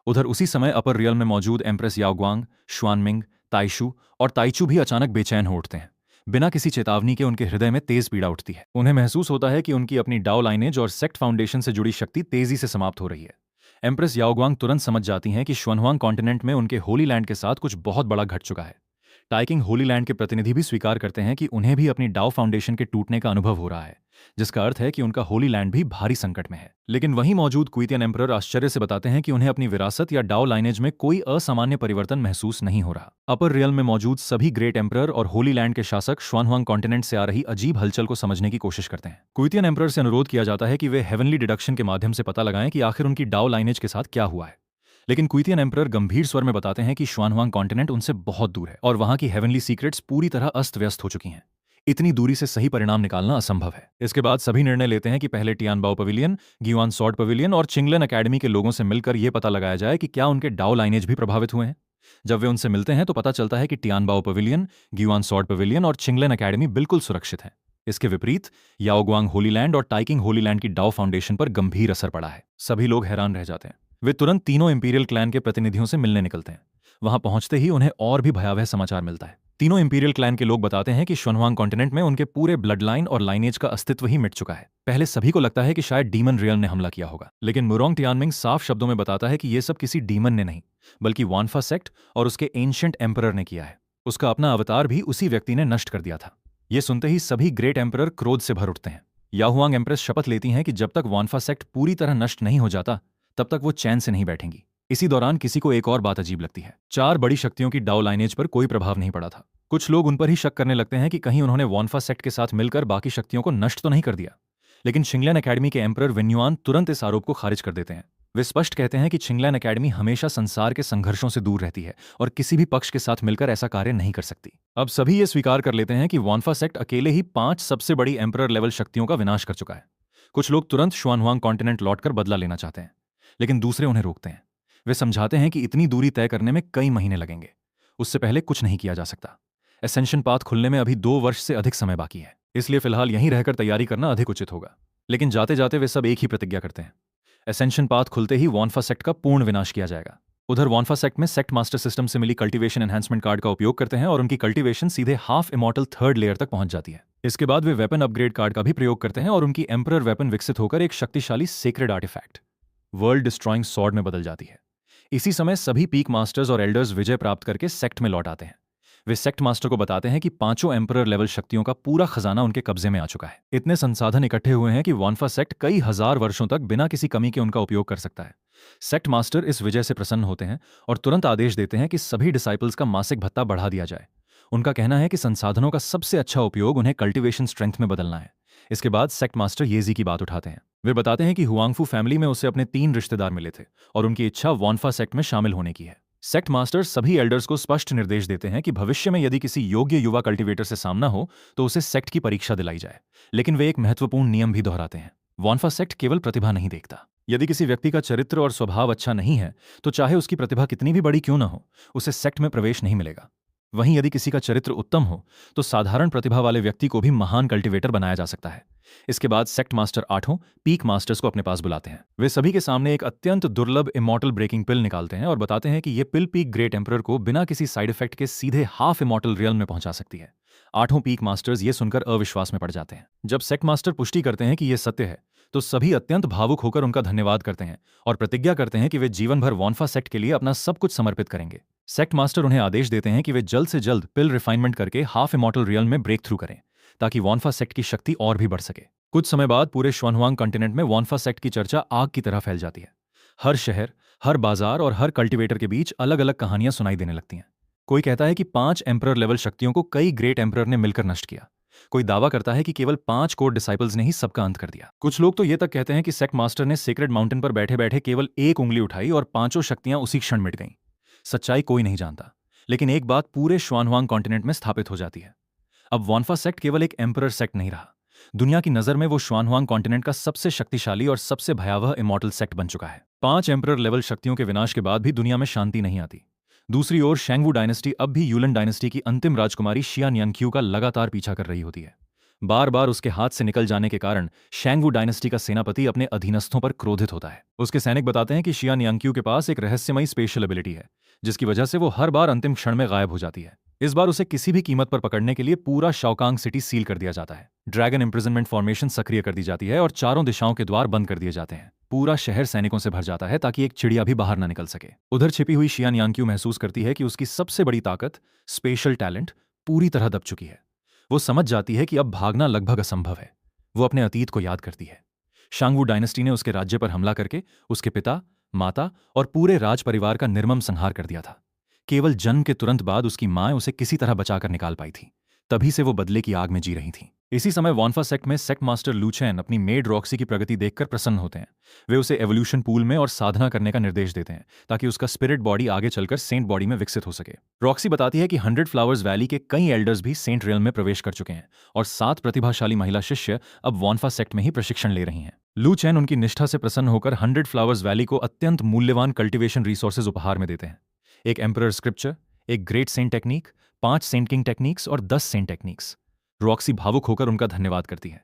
उधर उसी समय अपर रियल में मौजूद एम्प्रेस याओग्वांग, शुआनमिंग, ताइशु और ताइचू भी अचानक बेचैन हो उठते हैं। बिना किसी चेतावनी के उनके हृदय में तेज पीड़ा उठती है। उन्हें महसूस होता है कि उनकी अपनी डाओ लाइनेज और सेक्ट फाउंडेशन से जुड़ी शक्ति तेजी से समाप्त हो रही है। एम्प्रेस याओग्वांग तुरंत समझ जाती हैं कि शुआनहुआंग कॉन्टिनेंट में उनके होली लैंड के साथ कुछ बहुत बड़ा घट चुका है। टाइकिंग होली लैंड के प्रतिनिधि भी स्वीकार करते हैं कि उन्हें भी अपनी डाओ फाउंडेशन के टूटने का अनुभव हो रहा है, जिसका अर्थ है कि उनका होली लैंड भी भारी संकट में है। लेकिन वहीं मौजूद क्विटियन एम्परर आश्चर्य से बताते हैं कि उन्हें अपनी विरासत या डाओ लाइनेज में कोई असामान्य परिवर्तन महसूस नहीं हो रहा। अपर रियल में मौजूद सभी ग्रेट एम्परर और होली लैंड के शासक शुआनहुआंग कॉन्टिनेंट से आ रही अजीब हलचल को समझने की कोशिश करते हैं। क्विटियन एम्परर से अनुरोध किया जाता है कि वे हेवनली डिडक्शन के माध्यम से पता लगाएं कि आखिर उनकी डाओ लाइनेज के साथ क्या हुआ है। लेकिन क्विटियन एम्परर गंभीर स्वर में बताते हैं कि शुआनहुआंग कॉन्टिनेंट उनसे बहुत दूर है और वहां की हेवनली सीक्रेट्स पूरी तरह अस्त व्यस्त हो चुकी हैं। इतनी दूरी से सही परिणाम निकालना असंभव है। इसके बाद सभी निर्णय लेते हैं कि पहले टियानबाओ पवेलियन, ग्युआन सॉर्ड पवेलियन और चिंगलन अकेडमी के लोगों से मिलकर यह पता लगाया जाए कि क्या उनके डाओ लाइनेज भी प्रभावित हुए हैं। जब वे उनसे मिलते हैं तो पता चलता है कि टियानबाओ पवेलियन, ग्युआन सॉर्ड पवेलियन और चिंगलन अकेडमी बिल्कुल सुरक्षित हैं। इसके विपरीत याओग्वांग होलीलैंड और टाइकिंग होलीलैंड की डाओ फाउंडेशन पर गंभीर असर पड़ा है। सभी लोग हैरान रह जाते हैं। वे तुरंत तीनों इंपीरियल क्लैन के प्रतिनिधियों से मिलने निकलते हैं। वहां पहुंचते ही उन्हें और भी भयावह समाचार मिलता है। तीनों इंपीरियल क्लैन के लोग बताते हैं कि शुआनहुआंग कॉन्टिनेंट में उनके पूरे ब्लड लाइन और लाइनेज का अस्तित्व ही मिट चुका है। पहले सभी को लगता है कि शायद डीमन रियल ने हमला किया होगा, लेकिन मुरोंग टियानमिंग साफ शब्दों में बताता है कि यह सब किसी डीमन ने नहीं, बल्कि वानफा सेक्ट और उसके एंशिएंट एम्परर ने किया है। उसका अपना अवतार भी उसी व्यक्ति ने नष्ट कर दिया था। यह सुनते ही सभी ग्रेट एम्परर क्रोध से भर उठते हैं। याहुआंग एम्प्रेस शपथ लेती हैं कि जब तक वानफा सेक्ट पूरी तरह नष्ट नहीं हो जाता तब तक वो चैन से नहीं बैठेंगी। इसी दौरान किसी को एक और बात अजीब लगती है। 4 बड़ी शक्तियों की डाओ लाइनेज पर कोई प्रभाव नहीं पड़ा था। कुछ लोग उन पर ही शक करने लगते हैं कि कहीं उन्होंने वानफा सेक्ट के साथ मिलकर बाकी शक्तियों को नष्ट तो नहीं कर दिया। लेकिन चिंगलन अकेडमी के एम्परर विन्युआन तुरंत इस आरोप को खारिज कर देते हैं। वे स्पष्ट कहते हैं कि चिंगलन अकेडमी हमेशा संसार के संघर्षों से दूर रहती है और किसी भी पक्ष के साथ मिलकर ऐसा कार्य नहीं कर सकती। अब सभी ये स्वीकार कर लेते हैं कि वानफा सेक्ट अकेले ही 5 सबसे बड़ी एम्परर लेवल शक्तियों का विनाश कर चुका है। कुछ लोग तुरंत शुआनहुआंग कॉन्टिनेंट लौटकर बदला लेना चाहते हैं, लेकिन दूसरे उन्हें रोकते हैं। वे समझाते हैं कि इतनी दूरी तय करने में कई महीने लगेंगे, उससे पहले कुछ नहीं किया जा सकता। एसेंशन पाथ खुलने में अभी 2 वर्ष से अधिक समय बाकी है, इसलिए फिलहाल यहीं रहकर तैयारी करना अधिक उचित होगा। लेकिन जाते जाते वे सब एक ही प्रतिज्ञा करते हैं, एसेंशन पाथ खुलते ही वानफा सेक्ट का पूर्ण विनाश किया जाएगा। उधर वानफा सेक्ट में सेक्ट मास्टर सिस्टम से मिली कल्टीवेशन एनहांसमेंट कार्ड का उपयोग करते हैं और उनकी कल्टीवेशन सीधे हाफ इमॉर्टल 3rd लेयर तक पहुंच जाती है। इसके बाद वे वेपन अपग्रेड कार्ड का भी प्रयोग करते हैं और उनकी एम्परर वेपन विकसित होकर एक शक्तिशाली sacred artifact world destroying sword में बदल जाती है। इसी समय सभी पीक मास्टर्स और एल्डर्स विजय प्राप्त करके सेक्ट में लौट आते हैं। वे सेक्ट मास्टर को बताते हैं कि 5 एम्परर लेवल शक्तियों का पूरा खजाना उनके कब्जे में आ चुका है। इतने संसाधन इकट्ठे हुए हैं कि वानफा सेक्ट कई हजार वर्षों तक बिना किसी कमी के उनका उपयोग कर सकता है। सेक्ट मास्टर इस विजय से प्रसन्न होते हैं और तुरंत आदेश देते हैं कि सभी डिसाइपल्स का मासिक भत्ता बढ़ा दिया जाए। उनका कहना है कि संसाधनों का सबसे अच्छा उपयोग उन्हें कल्टीवेशन स्ट्रेंथ में बदलना है। इसके बाद सेक्ट मास्टर येजी की बात उठाते हैं। वे बताते हैं कि हुआंगफू फैमिली में उसे अपने 3 रिश्तेदार मिले थे और उनकी इच्छा वानफा सेक्ट में शामिल होने की है। सेक्ट मास्टर सभी एल्डर्स को स्पष्ट निर्देश देते हैं कि भविष्य में यदि किसी योग्य युवा कल्टीवेटर से सामना हो तो उसे सेक्ट की परीक्षा दिलाई जाए। लेकिन वे एक महत्वपूर्ण नियम भी दोहराते हैं, वानफा सेक्ट केवल प्रतिभा नहीं देखता। यदि किसी व्यक्ति का चरित्र और स्वभाव अच्छा नहीं है तो चाहे उसकी प्रतिभा कितनी भी बड़ी क्यों न हो, उसे सेक्ट में प्रवेश नहीं मिलेगा। वहीं यदि किसी का चरित्र उत्तम हो तो साधारण प्रतिभा वाले व्यक्ति को भी महान कल्टीवेटर बनाया जा सकता है। इसके बाद सेक्ट मास्टर 8 पीक मास्टर्स को अपने पास बुलाते हैं। वे सभी के सामने एक अत्यंत दुर्लभ इमॉर्टल ब्रेकिंग पिल निकालते हैं और बताते हैं कि यह पिल पीक ग्रेट एम्परर को बिना किसी साइड इफेक्ट के सीधे हाफ इमॉर्टल रियल में पहुंचा सकती है। 8 पीक मास्टर्स ये सुनकर अविश्वास में पड़ जाते हैं। जब सेक्ट मास्टर पुष्टि करते हैं कि यह सत्य है तो सभी अत्यंत भावुक होकर उनका धन्यवाद करते हैं और प्रतिज्ञा करते हैं कि वे जीवन भर वॉन्फा सेक्ट के लिए अपना सब कुछ समर्पित करेंगे। सेक्ट मास्टर उन्हें आदेश देते हैं कि वे जल्द से जल्द पिल रिफाइनमेंट करके हाफ इमॉर्टल रियल्म में ब्रेक थ्रू करें ताकि वॉन्फा सेक्ट की शक्ति और भी बढ़ सके। कुछ समय बाद पूरे श्वानहुआंग कॉन्टिनेंट में वॉन्फा सेक्ट की चर्चा आग की तरह फैल जाती है। हर शहर, हर बाजार और हर कल्टीवेटर के बीच अलग अलग कहानियां सुनाई देने लगती हैं। कोई कहता है कि 5 एम्परर लेवल शक्तियों को कई ग्रेट एम्परर ने मिलकर नष्ट किया। कोई दावा करता है कि केवल 5 कोर डिसाइपल्स ने ही सबका अंत कर दिया। कुछ लोग तो ये तक कहते हैं कि सेक्ट मास्टर ने सेक्रेड माउंटेन पर बैठे बैठे केवल एक उंगली उठाई और 5 शक्तियां उसी क्षण मिट गईं। सच्चाई कोई नहीं जानता, लेकिन एक बात पूरे श्वानहुआंग कॉन्टिनेंट में स्थापित हो जाती है। अब वॉन्फा सेक्ट केवल एक एम्परर सेक्ट नहीं रहा। दुनिया की नजर में वो श्वानहुआंग कॉन्टिनेंट का सबसे शक्तिशाली और सबसे भयावह इमॉर्टल सेक्ट बन चुका है। 5 एम्परर लेवल शक्तियों के विनाश के बाद भी दुनिया में शांति नहीं आती। दूसरी ओर शैंगवू डायनेस्टी अब भी यूलन डायनेस्टी की अंतिम राजकुमारी शियान यांक्यू का लगातार पीछा कर रही होती है। बार बार उसके हाथ से निकल जाने के कारण शैंगवू डायनेस्टी का सेनापति अपने अधीनस्थों पर क्रोधित होता है। उसके सैनिक बताते हैं कि शियान यांक्यू के पास एक रहस्यमयी स्पेशल एबिलिटी है जिसकी वजह से वो हर बार अंतिम क्षण में गायब हो जाती है। इस बार उसे किसी भी कीमत पर पकड़ने के लिए पूरा शाओकांग सिटी सील कर दिया जाता है। ड्रैगन इंप्रिजनमेंट फॉर्मेशन सक्रिय कर दी जाती है और चारों दिशाओं के द्वार बंद कर दिए जाते हैं। पूरा शहर सैनिकों से भर जाता है ताकि एक चिड़िया भी बाहर न निकल सके। उधर छिपी हुई शियान यांक्यू महसूस करती है कि उसकी सबसे बड़ी ताकत, स्पेशल टैलेंट, पूरी तरह दब चुकी है। वो समझ जाती है कि अब भागना लगभग असंभव है। वो अपने अतीत को याद करती है। शांगवू डायनेस्टी ने उसके राज्य पर हमला करके उसके पिता, माता और पूरे राज परिवार का निर्मम संहार कर दिया था। केवल जन्म के तुरंत बाद उसकी मां उसे किसी तरह बचाकर निकाल पाई थी। तभी से वो बदले की आग में जी रही थी। इसी समय वॉन्फा सेक्ट में सेक्ट मास्टर लू चेन अपनी मेड रॉक्सी की प्रगति देखकर प्रसन्न होते हैं। वे उसे एवोल्यूशन पूल में और साधना करने का निर्देश देते हैं ताकि उसका स्पिरिट बॉडी आगे चलकर सेंट बॉडी में विकसित हो सके। रॉक्सी बताती है कि 100 फ्लावर्स वैली के कई एल्डर्स भी सेंट रियल्म में प्रवेश कर चुके हैं और 7 प्रतिभाशाली महिला शिष्य अब वॉन्फा सेक्ट में ही प्रशिक्षण ले रही हैं। लू चेन उनकी निष्ठा से प्रसन्न होकर 100 फ्लावर्स वैली को अत्यंत मूल्यवान कल्टिवेशन रिसोर्सेज उपहार में देते हैं। एक एम्परर स्क्रिप्चर, एक great saint technique, 5 saint king techniques और 10 सेंट टेक्निक्स। रॉक्सी भावुक होकर उनका धन्यवाद करती है।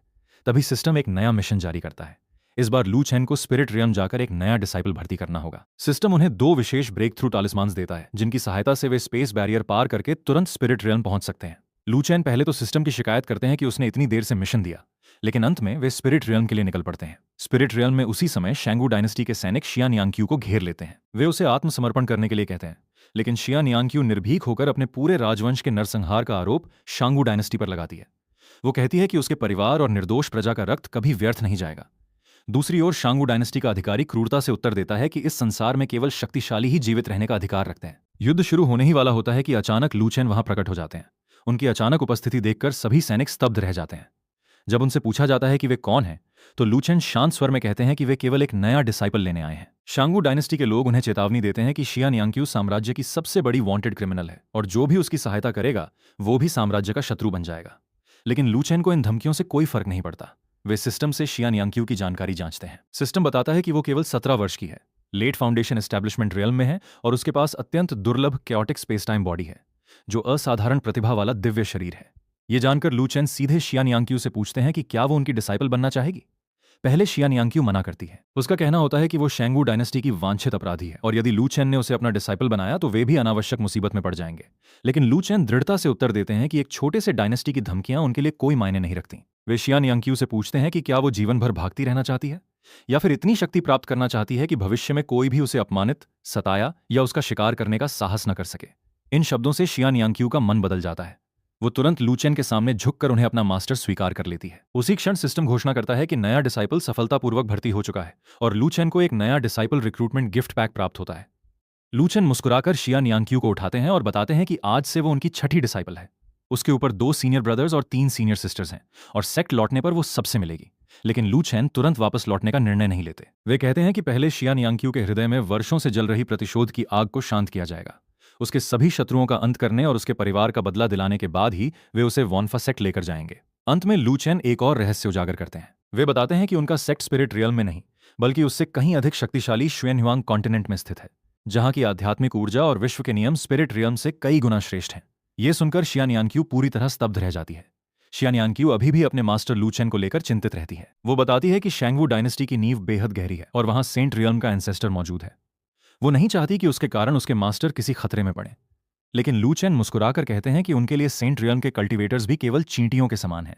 तभी सिस्टम एक नया मिशन जारी करता है। इस बार लू चेन को स्पिरिट रियल्म जाकर एक नया डिसाइपल भर्ती करना होगा। सिस्टम उन्हें 2 विशेष ब्रेक थ्रू टालिस्मान्स देता है जिनकी सहायता से वे स्पेस बैरियर पार करके तुरंत स्पिरिट रियल्म पहुंच सकते हैं। लू चेन पहले तो सिस्टम की शिकायत करते हैं कि उसने इतनी देर से मिशन दिया, लेकिन अंत में वे स्पिरिट रियल्म के लिए निकल पड़ते हैं। स्पिरिट रियल्म में उसी समय शैंगवू डायनेस्टी के सैनिक शियान यांक्यू को घेर लेते हैं। वे उसे आत्मसमर्पण करने के लिए कहते हैं, लेकिन शियान यांक्यू निर्भीक होकर अपने पूरे राजवंश के नरसंहार का आरोप शांगवू डायनेस्टी पर लगाती है। वो कहती है कि उसके परिवार और निर्दोष प्रजा का रक्त कभी व्यर्थ नहीं जाएगा। दूसरी ओर शांगवू डायनेस्टी का अधिकारी क्रूरता से उत्तर देता है कि इस संसार में केवल शक्तिशाली ही जीवित रहने का अधिकार रखते हैं। युद्ध शुरू होने ही वाला होता है कि अचानक लू चेन वहां प्रकट हो जाते हैं। उनकी अचानक उपस्थिति देखकर सभी सैनिक स्तब्ध रह जाते हैं। जब उनसे पूछा जाता है कि वे कौन हैं, तो लू चेन शांत स्वर में कहते हैं कि वे केवल एक नया डिसाइपल लेने आए हैं। शांगवू डायनेस्टी के लोग उन्हें चेतावनी देते हैं कि शियान यांक्यू साम्राज्य की सबसे बड़ी वांटेड क्रिमिनल है और जो भी उसकी सहायता करेगा वो भी साम्राज्य का शत्रु बन जाएगा। लेकिन लू चेन को इन धमकियों से कोई फर्क नहीं पड़ता। वे सिस्टम से शियान यांक्यू की जानकारी जांचते हैं। सिस्टम बताता है कि वो केवल 17 वर्ष की है, लेट फाउंडेशन एस्टैब्लिशमेंट रियल्म में है और उसके पास अत्यंत दुर्लभ कैओटिक स्पेस टाइम बॉडी है जो असाधारण प्रतिभा वाला दिव्य शरीर है। ये जानकर लू चेन सीधे शियान यांक्यू से पूछते हैं कि क्या वो उनकी डिसाइपल बनना चाहेगी। पहले शियान यांक्यू मना करती है। उसका कहना होता है कि वो शैंगवू डायनेस्टी की वांछित अपराधी है और यदि लू चेन ने उसे अपना डिसाइपल बनाया तो वे भी अनावश्यक मुसीबत में पड़ जाएंगे। लेकिन लू चेन दृढ़ता से उत्तर देते हैं कि एक छोटे से डायनेस्टी की धमकियां उनके लिए कोई मायने नहीं रखती। वे शियान यांक्यू से पूछते हैं कि क्या वो जीवन भर भागती रहना चाहती है या फिर इतनी शक्ति प्राप्त करना चाहती है कि भविष्य में कोई भी उसे अपमानित, सताया या उसका शिकार करने का साहस न कर सके। इन शब्दों से शियान यांक्यू का मन बदल जाता है। वो तुरंत लू चेन के सामने झुककर उन्हें अपना मास्टर स्वीकार कर लेती है। उसी क्षण सिस्टम घोषणा करता है कि नया डिसाइपल सफलतापूर्वक भर्ती हो चुका है और लू चेन को एक नया डिसाइपल रिक्रूटमेंट गिफ्ट पैक प्राप्त होता है। लू चेन मुस्कुराकर शियान यांक्यू को उठाते हैं और बताते हैं कि आज से वो उनकी 6ठी डिसाइपल है। उसके ऊपर 2 सीनियर ब्रदर्स और 3 सीनियर सिस्टर्स हैं और सेक्ट लौटने पर वो सबसे मिलेगी। लेकिन लू चेन तुरंत वापस लौटने का निर्णय नहीं लेते। वे कहते हैं कि पहले शियान यांक्यू के हृदय में वर्षों से जल रही प्रतिशोध की आग को शांत किया जाएगा। उसके सभी शत्रुओं का अंत करने और उसके परिवार का बदला दिलाने के बाद ही वे उसे वॉन्फा सेक्ट लेकर जाएंगे। अंत में लू चेन एक और रहस्य उजागर करते हैं। वे बताते हैं कि उनका सेक्ट स्पिरिट रियल्म में नहीं बल्कि उससे कहीं अधिक शक्तिशाली श्वेनहुआंग कॉन्टिनेंट में स्थित है, जहां की आध्यात्मिक ऊर्जा और विश्व के नियम स्पिरिट रियल्म से कई गुना श्रेष्ठ हैं। ये सुनकर शियान यांक्यू पूरी तरह स्तब्ध रह जाती है। शियान यांक्यू अभी भी अपने मास्टर लू चेन को लेकर चिंतित रहती है। वो बताती है कि शैंगवू डायनेस्टी की नींव बेहद गहरी है और वहां सेंट रियल्म का एंसेस्टर मौजूद है। वो नहीं चाहती कि उसके कारण उसके मास्टर किसी खतरे में पड़े। लेकिन लू चेन मुस्कुराकर कहते हैं कि उनके लिए सेंट रियल्म के कल्टीवेटर्स भी केवल चींटियों के समान हैं।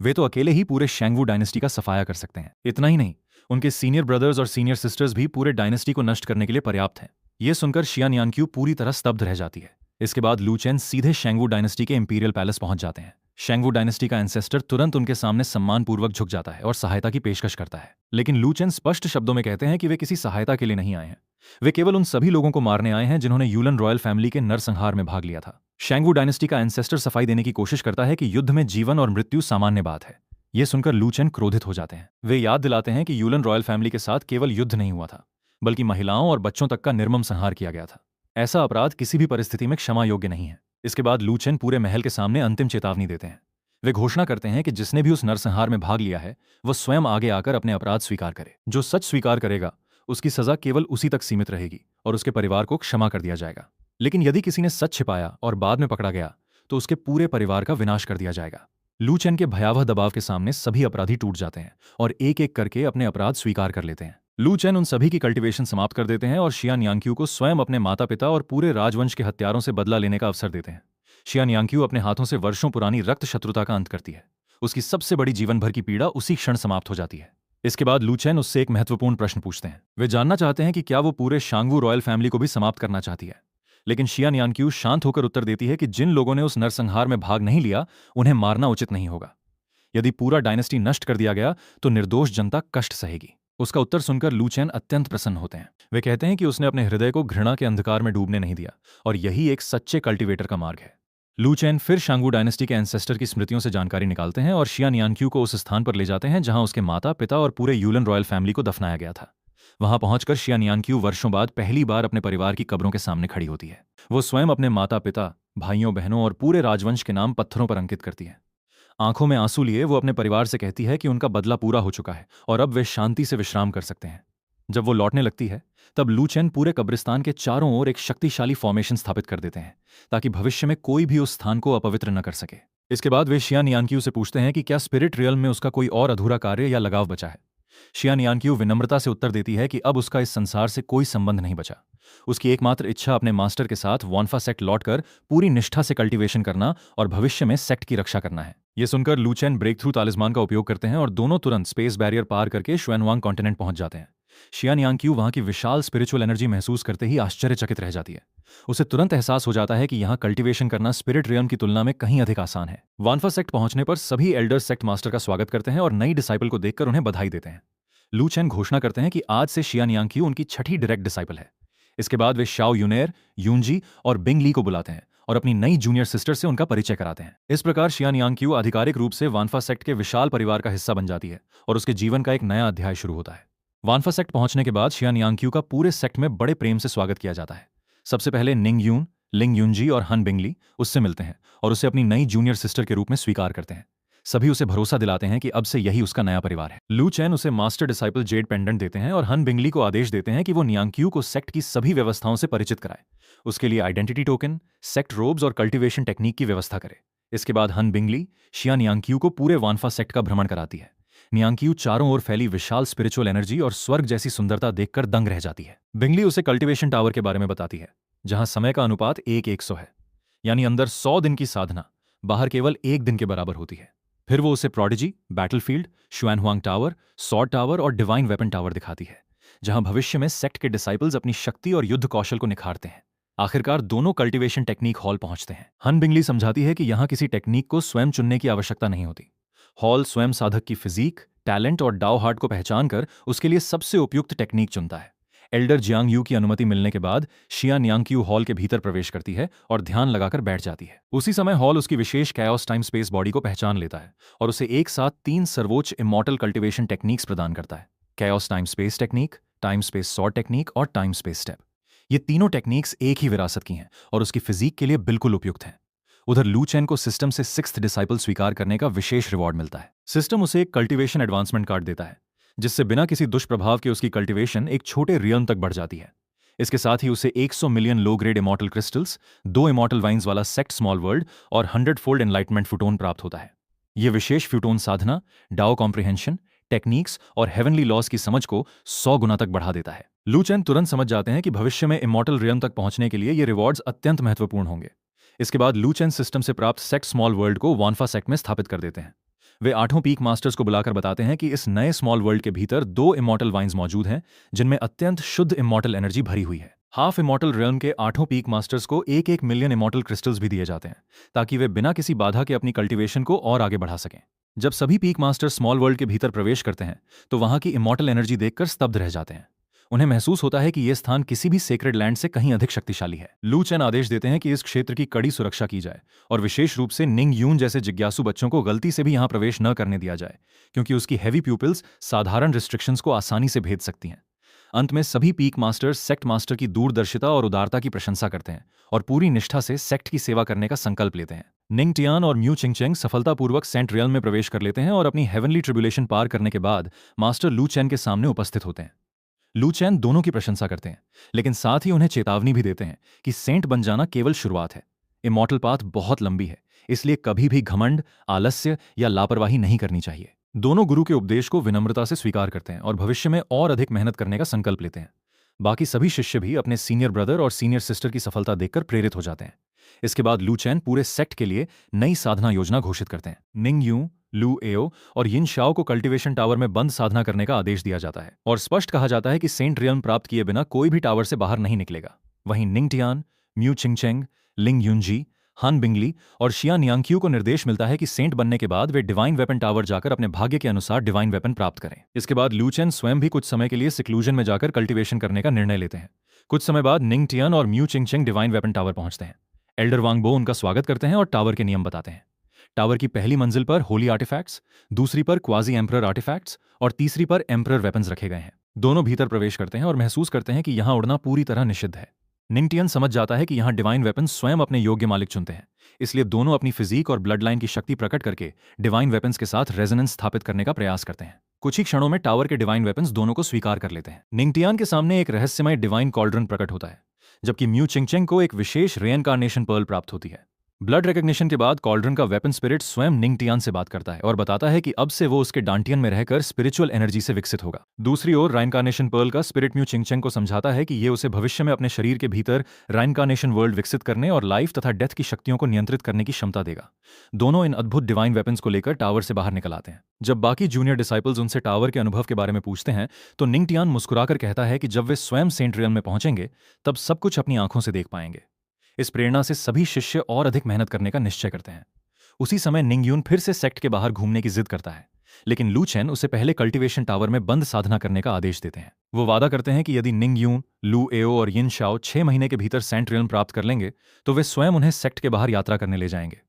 वे तो अकेले ही पूरे शेंगवू डायनेस्टी का सफाया कर सकते हैं। इतना ही नहीं, उनके सीनियर ब्रदर्स और सीनियर सिस्टर्स भी पूरे डायनेस्टी को नष्ट करने के लिए पर्याप्त हैं। ये सुनकर शियान यानक्यू पूरी तरह स्तब्ध रह जाती है। इसके बाद लू चेन सीधे शेंगवू डायनेस्टी के इंपीरियल पैलेस पहुंच जाते हैं। शेंगवू डायनेस्टी का एंसेस्टर तुरंत उनके सामने सम्मानपूर्वक झुक जाता है और सहायता की पेशकश करता है। लेकिन लू चेन स्पष्ट शब्दों में कहते हैं कि वे किसी सहायता के लिए नहीं आए हैं। वे केवल उन सभी लोगों को मारने आए हैं जिन्होंने यूलन रॉयल फैमिली के नरसंहार में भाग लिया था। शेंगवू डायनेस्टी का एंसेस्टर सफाई देने की कोशिश करता है कि युद्ध में जीवन और मृत्यु सामान्य बात है। ये सुनकर लू चेन क्रोधित हो जाते हैं। वे याद दिलाते हैं कि यूलन रॉयल फैमिली के साथ केवल युद्ध नहीं हुआ था, बल्कि महिलाओं और बच्चों तक का निर्मम संहार किया गया था। ऐसा अपराध किसी भी परिस्थिति में क्षमा योग्य नहीं है। इसके बाद लू चेन पूरे महल के सामने अंतिम चेतावनी देते हैं। वे घोषणा करते हैं कि जिसने भी उस नरसंहार में भाग लिया है वह स्वयं आगे आकर अपने अपराध स्वीकार करे। जो सच स्वीकार करेगा उसकी सजा केवल उसी तक सीमित रहेगी और उसके परिवार को क्षमा कर दिया जाएगा। लेकिन यदि किसी ने सच छिपाया और बाद में पकड़ा गया तो उसके पूरे परिवार का विनाश कर दिया जाएगा। लू चेन के भयावह दबाव के सामने सभी अपराधी टूट जाते हैं और एक एक करके अपने अपराध स्वीकार कर लेते हैं। लू चेन उन सभी की कल्टीवेशन समाप्त कर देते हैं और शियान यांक्यू को स्वयं अपने माता पिता और पूरे राजवंश के हत्यारों से बदला लेने का अवसर देते हैं। शियान यांक्यू अपने हाथों से वर्षों पुरानी रक्त शत्रुता का अंत करती है। उसकी सबसे बड़ी जीवन भर की पीड़ा उसी क्षण समाप्त हो जाती है। इसके बाद लू चेन उससे एक महत्वपूर्ण प्रश्न पूछते हैं। वे जानना चाहते हैं कि क्या वो पूरे शांगवू रॉयल फैमिली को भी समाप्त करना चाहती है। लेकिन शियान यानक्यू शांत होकर उत्तर देती है कि जिन लोगों ने उस नरसंहार में भाग नहीं लिया उन्हें मारना उचित नहीं होगा। यदि पूरा डायनेस्टी नष्ट कर दिया गया तो निर्दोष जनता कष्ट सहेगी। उसका उत्तर सुनकर लू चेन अत्यंत प्रसन्न होते हैं। वे कहते हैं कि उसने अपने हृदय को घृणा के अंधकार में डूबने नहीं दिया और यही एक सच्चे कल्टीवेटर का मार्ग है। लू चेन फिर शांगवू डायनेस्टी के एंसेस्टर की स्मृतियों से जानकारी निकालते हैं और शियान यानक्यू को उस स्थान पर ले जाते हैं जहां उसके माता पिता और पूरे यूलन रॉयल फैमिली को दफनाया गया था। वहां पहुंचकर शियान यानक्यू वर्षों बाद पहली बार अपने परिवार की कब्रों के सामने खड़ी होती है। वो स्वयं अपने माता पिता, भाइयों बहनों और पूरे राजवंश के नाम पत्थरों पर अंकित करती है। आंखों में आंसू लिए वो अपने परिवार से कहती है कि उनका बदला पूरा हो चुका है और अब वे शांति से विश्राम कर सकते हैं। जब वो लौटने लगती है तब लू चेन पूरे कब्रिस्तान के चारों ओर एक शक्तिशाली फॉर्मेशन स्थापित कर देते हैं ताकि भविष्य में कोई भी उस स्थान को अपवित्र न कर सके। इसके बाद वे शियान यानक्यू से पूछते हैं कि क्या स्पिरिट रियल्म में उसका कोई और अधूरा कार्य या लगाव बचा है। शियान यानक्यू विनम्रता से उत्तर देती है कि अब उसका इस संसार से कोई संबंध नहीं बचा। उसकी एकमात्र इच्छा अपने मास्टर के साथ वॉन्फा सेक्ट लौटकर पूरी निष्ठा से कल्टीवेशन करना और भविष्य में सेक्ट की रक्षा करना है। ये सुनकर लू चेन ब्रेक थ्रू तालिस्मान का उपयोग करते हैं और दोनों तुरंत स्पेस बैरियर पार करके शुएनवांग कॉन्टिनेंट पहुंच जाते हैं। शियान यानक्यू वहां की विशाल स्पिरिचुअल एनर्जी महसूस करते ही आश्चर्यचकित रह जाती है। उसे तुरंत एहसास हो जाता है कि यहां कल्टीवेशन करना स्पिरिट रियल्म की तुलना में कहीं अधिक आसान है। वानफा सेक्ट पहुंचने पर सभी एल्डर सेक्ट मास्टर का स्वागत करते हैं और नई डिसाइपल को देखकर उन्हें बधाई देते हैं। लू चेन घोषणा करते हैं कि आज से शियान यानक्यू उनकी छठी डायरेक्ट डिसाइपल है। इसके बाद वे शाओ यूनेर, यूनजी और बिंग ली को बुलाते हैं और अपनी नई जूनियर सिस्टर से उनका परिचय कराते हैं। इस प्रकार शियान यानक्यू आधिकारिक रूप से वानफा सेक्ट के विशाल परिवार का हिस्सा बन जाती है और उसके जीवन का एक नया अध्याय शुरू होता है। वानफा सेक्ट पहुंचने के बाद शियान यानक्यू का पूरे सेक्ट में बड़े प्रेम से स्वागत किया जाता है। सबसे पहले निंग यून, लिंग यूनजी और हन बिंगली उससे मिलते हैं और उसे अपनी नई जूनियर सिस्टर के रूप में स्वीकार करते हैं। सभी उसे भरोसा दिलाते हैं कि अब से यही उसका नया परिवार है। लू चेन उसे मास्टर डिसाइपल जेड पेंडेंट देते हैं और हन बिंगली को आदेश देते हैं कि वो नियांक्यू को सेक्ट की सभी व्यवस्थाओं से परिचित कराए। उसके लिए आइडेंटिटी टोकन, सेक्ट रोब्स और कल्टीवेशन टेक्निक की व्यवस्था करे। इसके बाद हन बिंगली शियान यानक्यू को पूरे वानफा सेक्ट का भ्रमण कराती है। नियांक्यू चारों ओर फैली विशाल स्पिरिचुअल एनर्जी और स्वर्ग जैसी सुंदरता देखकर दंग रह जाती है। बिंगली उसे कल्टीवेशन टावर के बारे में बताती है, जहां समय का अनुपात 1:100 है, यानी अंदर 100 दिन की साधना बाहर केवल 1 दिन के बराबर होती है। फिर वो उसे प्रोडिजी, बैटलफील्ड, शुएनहुआंग टावर, सॉर्ड टावर और डिवाइन वेपन टावर दिखाती है, जहां भविष्य में सेक्ट के डिसाइपल्स अपनी शक्ति और युद्ध कौशल को निखारते हैं। आखिरकार दोनों कल्टीवेशन टेक्निक हॉल पहुंचते हैं। हन बिंगली समझाती है कि यहां किसी टेक्निक को स्वयं चुनने की आवश्यकता नहीं होती। हॉल स्वयं साधक की फिजिक, टैलेंट और डाओ हार्ट को पहचान कर उसके लिए सबसे उपयुक्त टेक्निक चुनता है। एल्डर जियांग यू की अनुमति मिलने के बाद शियान यांक्यू हॉल के भीतर प्रवेश करती है और ध्यान लगाकर बैठ जाती है। उसी समय हॉल उसकी विशेष कैओस टाइम स्पेस बॉडी को पहचान लेता है और उसे एक साथ 3 सर्वोच्च इमॉर्टल कल्टीवेशन टेक्निक्स प्रदान करता है: chaos time space technique, time space sword technique और टाइम स्पेस स्टेप। ये तीनों टेक्निक्स एक ही विरासत की हैं और उसकी फिजिक के लिए बिल्कुल उपयुक्त हैं। उधर लू चेन को सिस्टम से 6th डिसाइपल स्वीकार करने का विशेष रिवॉर्ड मिलता है। सिस्टम उसे एक कल्टीवेशन एडवांसमेंट कार्ड देता है, जिससे बिना किसी दुष्प्रभाव के उसकी कल्टीवेशन एक छोटे रियल्म तक बढ़ जाती है। इसके साथ ही उसे 100 million low grade immortal crystals, 2 immortal vines वाला सेक्ट स्मॉल वर्ल्ड और 100-फोल्ड एनलाइटमेंट फ्यूटोन प्राप्त होता है। यह विशेष फ्यूटोन साधना डाओ कॉम्प्रिहेंशन, टेक्निक्स और हेवनली लॉज की समझ को 100 गुना तक बढ़ा देता है। लू चेन तुरंत समझ जाते हैं कि भविष्य में इमॉर्टल रियम तक पहुंचने के लिए ये रिवॉर्ड्स अत्यंत महत्वपूर्ण होंगे। इसके बाद लू चेन सिस्टम से प्राप्त सेक्ट स्मॉल वर्ल्ड को वानफा सेक्ट में स्थापित कर देते हैं। वे आठों पीक मास्टर्स को बुलाकर बताते हैं कि इस नए स्मॉल वर्ल्ड के भीतर 2 इमॉर्टल वाइन्स मौजूद हैं जिनमें अत्यंत शुद्ध इमॉर्टल एनर्जी भरी हुई है। हाफ इमॉर्टल रियल्म के आठों पीक मास्टर्स को 1-1 मिलियन इमॉर्टल क्रिस्टल्स भी दिए जाते हैं ताकि वे बिना किसी बाधा के अपनी कल्टीवेशन को और आगे बढ़ा सकें। जब सभी पीक मास्टर स्मॉल वर्ल्ड के भीतर प्रवेश करते हैं तो वहां की इमॉर्टल एनर्जी देखकर स्तब्ध रह जाते हैं। उन्हें महसूस होता है कि यह स्थान किसी भी सेक्रेड लैंड से कहीं अधिक शक्तिशाली है। लू चेन आदेश देते हैं कि इस क्षेत्र की कड़ी सुरक्षा की जाए और विशेष रूप से निंग यून जैसे जिज्ञासु बच्चों को गलती से भी यहां प्रवेश न करने दिया जाए, क्योंकि उसकी हैवी प्यूपिल्स साधारण रिस्ट्रिक्शंस को आसानी से भेद सकती हैं। अंत में सभी पीक मास्टर्स सेक्ट मास्टर की दूरदर्शिता और उदारता की प्रशंसा करते हैं और पूरी निष्ठा से सेक्ट की सेवा करने का संकल्प लेते हैं। निंग टियान और म्यू चिंगचेंग सफलतापूर्वक सेंट रियल में प्रवेश कर लेते हैं और अपनी हेवनली ट्रिब्यूलेशन पार करने के बाद मास्टर लू चेन के सामने उपस्थित होते हैं। लू चेन दोनों की प्रशंसा करते हैं, लेकिन साथ ही उन्हें चेतावनी भी देते हैं कि सेंट बन जाना केवल शुरुआत है। इमॉर्टल पाथ बहुत लंबी है, इसलिए कभी भी घमंड, आलस्य या लापरवाही नहीं करनी चाहिए। दोनों गुरु के उपदेश को विनम्रता से स्वीकार करते हैं और भविष्य में और अधिक मेहनत करने का संकल्प लेते हैं। बाकी सभी शिष्य भी अपने सीनियर ब्रदर और सीनियर सिस्टर की सफलता देखकर प्रेरित हो जाते हैं। इसके बाद लू चेन पूरे सेक्ट के लिए नई साधना योजना घोषित करते हैं। निंग यू, लू एओ और यिन शाओ को कल्टीवेशन टावर में बंद साधना करने का आदेश दिया जाता है और स्पष्ट कहा जाता है कि सेंट रियल्म प्राप्त किए बिना कोई भी टावर से बाहर नहीं निकलेगा। वहीं निंग टियान, म्यू चिंगचेंग, लिंग यूनजी, हान बिंगली और शिया नियांगक्यू को निर्देश मिलता है कि सेंट बनने के बाद वे डिवाइन वेपन टावर जाकर अपने भाग्य के अनुसार डिवाइन वेपन प्राप्त करें। इसके बाद लू चेन स्वयं भी कुछ समय के लिए सिक्लूजन में जाकर कल्टीवेशन करने का निर्णय लेते हैं। कुछ समय बाद निंग टियान और म्यू चिंगचेंग डिवाइन वेपन टावर पहुंचते हैं। एल्डर वांगबो उनका स्वागत करते हैं और टावर के नियम बताते हैं। टावर की पहली मंजिल पर होली आर्टिफैक्ट्स, दूसरी पर क्वाजी एम्परर आर्टिफैक्ट्स और तीसरी पर एम्परर वेपन्स रखे गए हैं। दोनों भीतर प्रवेश करते हैं और महसूस करते हैं कि यहां उड़ना पूरी तरह निषिद्ध है। निंगटियन समझ जाता है कि यहां डिवाइन वेपन्स स्वयं अपने योग्य मालिक चुनते हैं, इसलिए दोनों अपनी फिजिक और ब्लड लाइन की शक्ति प्रकट करके डिवाइन वेपन्स के साथ रेजोनेंस स्थापित करने का प्रयास करते हैं। कुछ ही क्षणों में टावर के डिवाइन वेपन्स दोनों को स्वीकार कर लेते हैं। निंगटियान के सामने एक रहस्यमय डिवाइन कॉल्ड्रन प्रकट होता है, जबकि म्यू चिंगचेंग को एक विशेष रेइनकार्नेशन पर्ल प्राप्त होती है। ब्लड रिकग्निशन के बाद कॉल्ड्रन का वेपन स्पिरिट स्वयं निंग टियान से बात करता है और बताता है कि अब से वो उसके डांटियन में रहकर स्पिरिचुअल एनर्जी से विकसित होगा। दूसरी ओर राइनकार्नेशन पर्ल का स्पिरिट म्यू चिंगचेंग को समझाता है कि ये उसे भविष्य में अपने शरीर के भीतर राइनकार्नेशन वर्ल्ड विकसित करने और लाइफ तथा डेथ की शक्तियों को नियंत्रित करने की क्षमता देगा। दोनों इन अद्भुत डिवाइन वेपन्स को लेकर टावर से बाहर निकल आते हैं। जब बाकी जूनियर डिसाइपल्स उनसे टावर के अनुभव के बारे में पूछते हैं तो निंग टियान मुस्कुराकर कहता है कि जब वे स्वयं सेंट रियल में पहुंचेंगे तब सब कुछ अपनी आंखों से देख पाएंगे। इस प्रेरणा से सभी शिष्य और अधिक मेहनत करने का निश्चय करते हैं। उसी समय निंग यून फिर से सेक्ट के बाहर घूमने की जिद करता है, लेकिन लू चेन उसे पहले कल्टीवेशन टावर में बंद साधना करने का आदेश देते हैं। वो वादा करते हैं कि यदि निंग यून, लू एओ और यिन शाओ 6 महीने के भीतर सेंट रियल्म प्राप्त कर लेंगे तो वे स्वयं उन्हें सेक्ट के बाहर यात्रा करने ले जाएंगे।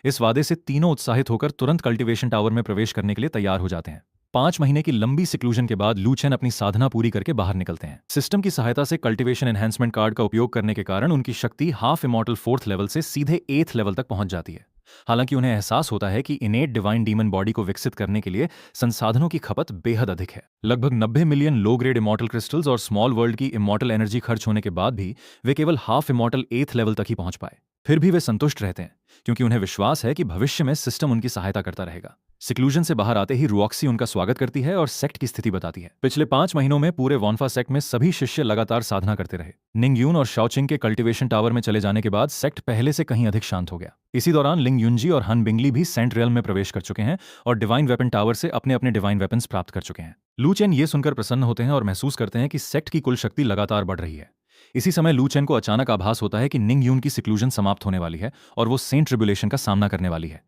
इस वादे से तीनों उत्साहित होकर तुरंत कल्टीवेशन टावर में प्रवेश करने के लिए तैयार हो जाते हैं। 5 महीने की लंबी सिक्लूजन के बाद लू चेन अपनी साधना पूरी करके बाहर निकलते हैं। सिस्टम की सहायता से कल्टीवेशन एनहांसमेंट कार्ड का उपयोग करने के कारण उनकी शक्ति हाफ इमॉर्टल 4th लेवल से सीधे 8th लेवल तक पहुंच जाती है। हालांकि उन्हें एहसास होता है कि इनेट डिवाइन डीमन बॉडी को विकसित करने के लिए संसाधनों की खपत बेहद अधिक है। लगभग 90 million low grade immortal crystals और स्मॉल वर्ल्ड की इमॉर्टल एनर्जी खर्च होने के बाद भी वे केवल हाफ इमॉर्टल 8th लेवल तक ही पहुंच पाए। फिर भी वे संतुष्ट रहते हैं, क्योंकि उन्हें विश्वास है कि भविष्य में सिस्टम उनकी सहायता करता रहेगा। सिक्लूजन से बाहर आते ही रुऑक्सी उनका स्वागत करती है और सेक्ट की स्थिति बताती है। पिछले 5 महीनों में पूरे वॉनफा सेक्ट में सभी शिष्य लगातार साधना करते रहे। निंग यून और शाओचिंग के कल्टीवेशन टावर में चले जाने के बाद सेक्ट पहले से कहीं अधिक शांत हो गया। इसी दौरान लिंग यूनजी और हन बिंगली भी सेंट रियल में प्रवेश कर चुके हैं और डिवाइन वेपन टावर से अपने अपने डिवाइन वेपन्स प्राप्त कर चुके हैं। लू चेन ये सुनकर प्रसन्न होते हैं और महसूस करते हैं कि सेक्ट की कुल शक्ति लगातार बढ़ रही है। इसी समय लू चेन को अचानक आभास होता है कि निंग यून की सिक्लूजन समाप्त होने वाली है और वो सेंट ट्रिब्यूलेशन का सामना करने वाली है।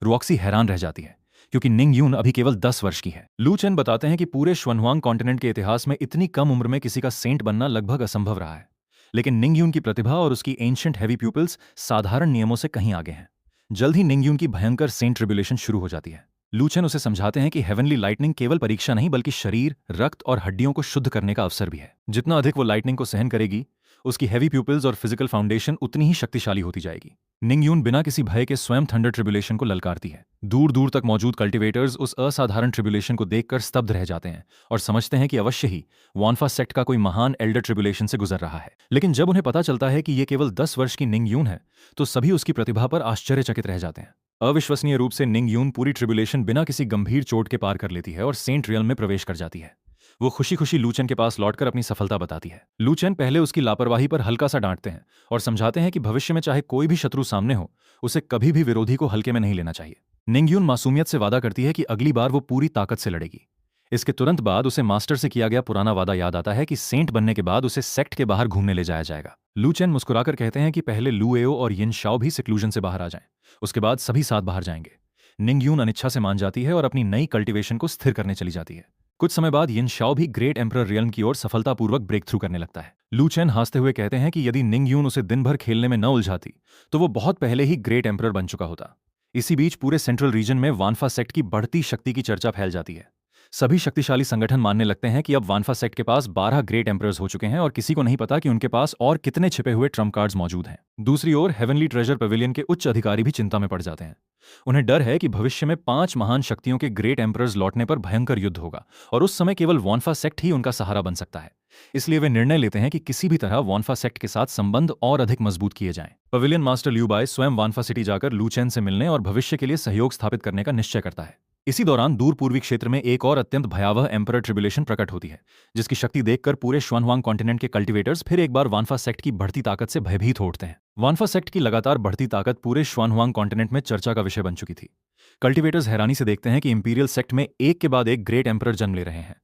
रुऑक्सी हैरान रह जाती है, क्योंकि निंग यून अभी केवल 10 वर्ष की है। लू चेन बताते हैं कि पूरे श्वनहुआंग कॉन्टिनेंट के इतिहास में इतनी कम उम्र में किसी का सेंट बनना लगभग असंभव रहा है, लेकिन निंग यून की प्रतिभा और उसकी एंशिएंट हैवी प्यूपिल्स साधारण नियमों से कहीं आगे हैं। जल्द ही निंग यून की भयंकर सेंट ट्रिब्यूलेशन शुरू हो जाती है। लू चेन उसे समझाते हैं कि हेवनली लाइटनिंग केवल परीक्षा नहीं बल्कि शरीर, रक्त और हड्डियों को शुद्ध करने का अवसर भी है। जितना अधिक वो लाइटनिंग को सहन करेगी, उसकी हैवी प्यूपिल्स और फिजिकल फाउंडेशन उतनी ही शक्तिशाली होती जाएगी। निंग यून बिना किसी भय के स्वयं थंडर ट्रिब्यूलेशन को ललकारती है। दूर दूर तक मौजूद कल्टीवेटर्स उस असाधारण ट्रिब्यूलेशन को देखकर स्तब्ध रह जाते हैं और समझते हैं कि अवश्य ही वॉनफा सेक्ट का कोई महान एल्डर ट्रिब्यूलेशन से गुजर रहा है। लेकिन जब उन्हें पता चलता है कि ये केवल 10 वर्ष की निंग यून है तो सभी उसकी प्रतिभा पर आश्चर्यचकित रह जाते हैं। अविश्वसनीय रूप से निंग यून पूरी ट्रिब्यूलेशन बिना किसी गंभीर चोट के पार कर लेती है और सेंट रियल में प्रवेश कर जाती है। वो खुशी खुशी लूचेन के पास लौटकर अपनी सफलता बताती है। लूचेन पहले उसकी लापरवाही पर हल्का सा डांटते हैं और समझाते हैं कि भविष्य में चाहे कोई भी शत्रु सामने हो, उसे कभी भी विरोधी को हल्के में नहीं लेना चाहिए। निंगयून मासूमियत से वादा करती है कि अगली बार वो पूरी ताकत से लड़ेगी। इसके तुरंत बाद उसे मास्टर से किया गया पुराना वादा याद आता है कि सेंट बनने के बाद उसे सेक्ट के बाहर घूमने ले जाया जाएगा। लूचेन मुस्कुराकर कहते हैं कि पहले लुएओ और यिन शाओ भी सिक्लूजन से बाहर आ जाएं, उसके बाद सभी साथ बाहर जाएंगे। निंगयून अनिच्छा से मान जाती है और अपनी नई कल्टीवेशन को स्थिर करने चली जाती है। कुछ समय बाद यिन शाओ भी ग्रेट एम्परर रियल्म की ओर सफलतापूर्वक ब्रेक थ्रू करने लगता है। लूचेन हंसते हुए कहते हैं कि यदि निंगयून उसे दिन भर खेलने में न उलझाती तो वो बहुत पहले ही ग्रेट एम्परर बन चुका होता। इसी बीच पूरे सेंट्रल रीजन में वानफा सेक्ट की बढ़ती शक्ति की चर्चा फैल जाती है। सभी शक्तिशाली संगठन मानने लगते हैं कि अब वानफा सेक्ट के पास 12 ग्रेट एम्परर्स हो चुके हैं और किसी को नहीं पता कि उनके पास और कितने छिपे हुए ट्रम्प कार्ड्स मौजूद हैं। दूसरी ओर हेवनली ट्रेजर पवेलियन के उच्च अधिकारी भी चिंता में पड़ जाते हैं। उन्हें डर है कि भविष्य में 5 महान शक्तियों के ग्रेट एम्परर्स लौटने पर भयंकर युद्ध होगा और उस समय केवल वानफा सेक्ट ही उनका सहारा बन सकता है। इसलिए वे निर्णय लेते हैं कि किसी भी तरह वानफा सेक्ट के साथ संबंध और अधिक मजबूत किए जाएं। पवेलियन मास्टर लियू बाय स्वयं वानफा सिटी जाकर लूचेन से मिलने और भविष्य के लिए सहयोग स्थापित करने का निश्चय करता है। इसी दौरान दूर पूर्वी क्षेत्र में एक और अत्यंत भयावह एम्परर ट्रिब्यूलेशन प्रकट होती है, जिसकी शक्ति देखकर पूरे श्वानहुआंग कॉन्टिनेंट के कल्टीवेटर्स फिर एक बार वानफा सेक्ट की बढ़ती ताकत से भयभीत हो उठते हैं। वानफा सेक्ट की लगातार बढ़ती ताकत पूरे श्वानहुआंग कॉन्टिनेंट में चर्चा का विषय बन चुकी थी। कल्टीवेटर्स हैरानी से देखते हैं कि इंपीरियल सेक्ट में एक के बाद एक ग्रेट एम्परर जन्म ले रहे हैं।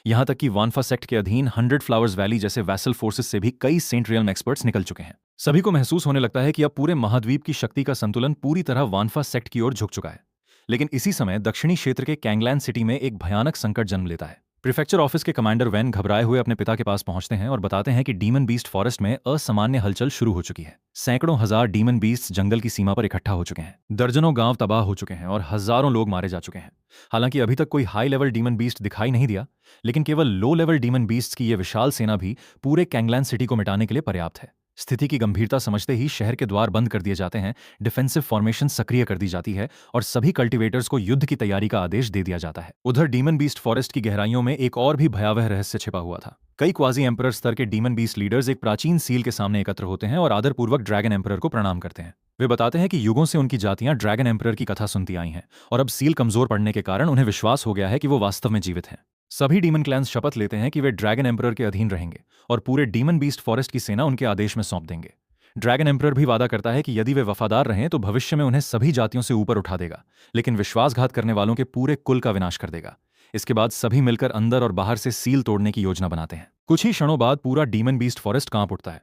यहां तक कि वानफा सेक्ट के अधीन 100 फ्लावर्स वैली जैसे वैसल फोर्सेस से भी कई सेंट रियल्म एक्सपर्ट्स निकल चुके हैं। सभी को महसूस होने लगता है कि अब पूरे महाद्वीप की शक्ति का संतुलन पूरी तरह वानफा सेक्ट की ओर झुक चुका है। लेकिन इसी समय दक्षिणी क्षेत्र के कैंगलैंड सिटी में एक भयानक संकट जन्म लेता है। प्रीफेक्चर ऑफिस के कमांडर वैन घबराए हुए अपने पिता के पास पहुंचते हैं और बताते हैं कि डीमन बीस्ट फॉरेस्ट में असामान्य हलचल शुरू हो चुकी है। सैकड़ों हजार डीमन बीस्ट जंगल की सीमा पर इकट्ठा हो चुके हैं। दर्जनों गांव तबाह हो चुके हैं और हजारों लोग मारे जा चुके हैं। हालांकि अभी तक कोई हाई लेवल डीमन बीस्ट दिखाई नहीं दिया, लेकिन केवल लो लेवल डीमन बीस्ट की यह विशाल सेना भी पूरे कैंगलैंड सिटी को मिटाने के लिए पर्याप्त है। स्थिति की गंभीरता समझते ही शहर के द्वार बंद कर दिए जाते हैं, डिफेंसिव फॉर्मेशन सक्रिय कर दी जाती है और सभी कल्टीवेटर्स को युद्ध की तैयारी का आदेश दे दिया जाता है। उधर डीमन बीस्ट फॉरेस्ट की गहराइयों में एक और भी भयावह रहस्य छिपा हुआ था। कई क्वाजी एम्परर स्तर के डीमन बीस्ट लीडर्स एक प्राचीन सील के सामने एकत्र होते हैं और आदरपूर्वक ड्रैगन एम्परर को प्रणाम करते हैं। वे बताते हैं कि युगों से उनकी जातियां ड्रैगन एम्परर की कथा सुनती आई हैं और अब सील कमजोर पड़ने के कारण उन्हें विश्वास हो गया है कि वो वास्तव में जीवित हैं। सभी डीमन क्लैंस शपथ लेते हैं कि वे ड्रैगन एम्परर के अधीन रहेंगे और पूरे डीमन बीस्ट फॉरेस्ट की सेना उनके आदेश में सौंप देंगे। ड्रैगन एम्परर भी वादा करता है कि यदि वे वफादार रहें तो भविष्य में उन्हें सभी जातियों से ऊपर उठा देगा, लेकिन विश्वासघात करने वालों के पूरे कुल का विनाश कर देगा। इसके बाद सभी मिलकर अंदर और बाहर से सील तोड़ने की योजना बनाते हैं। कुछ ही क्षणों बाद पूरा डीमन बीस्ट फॉरेस्ट कांप उठता है।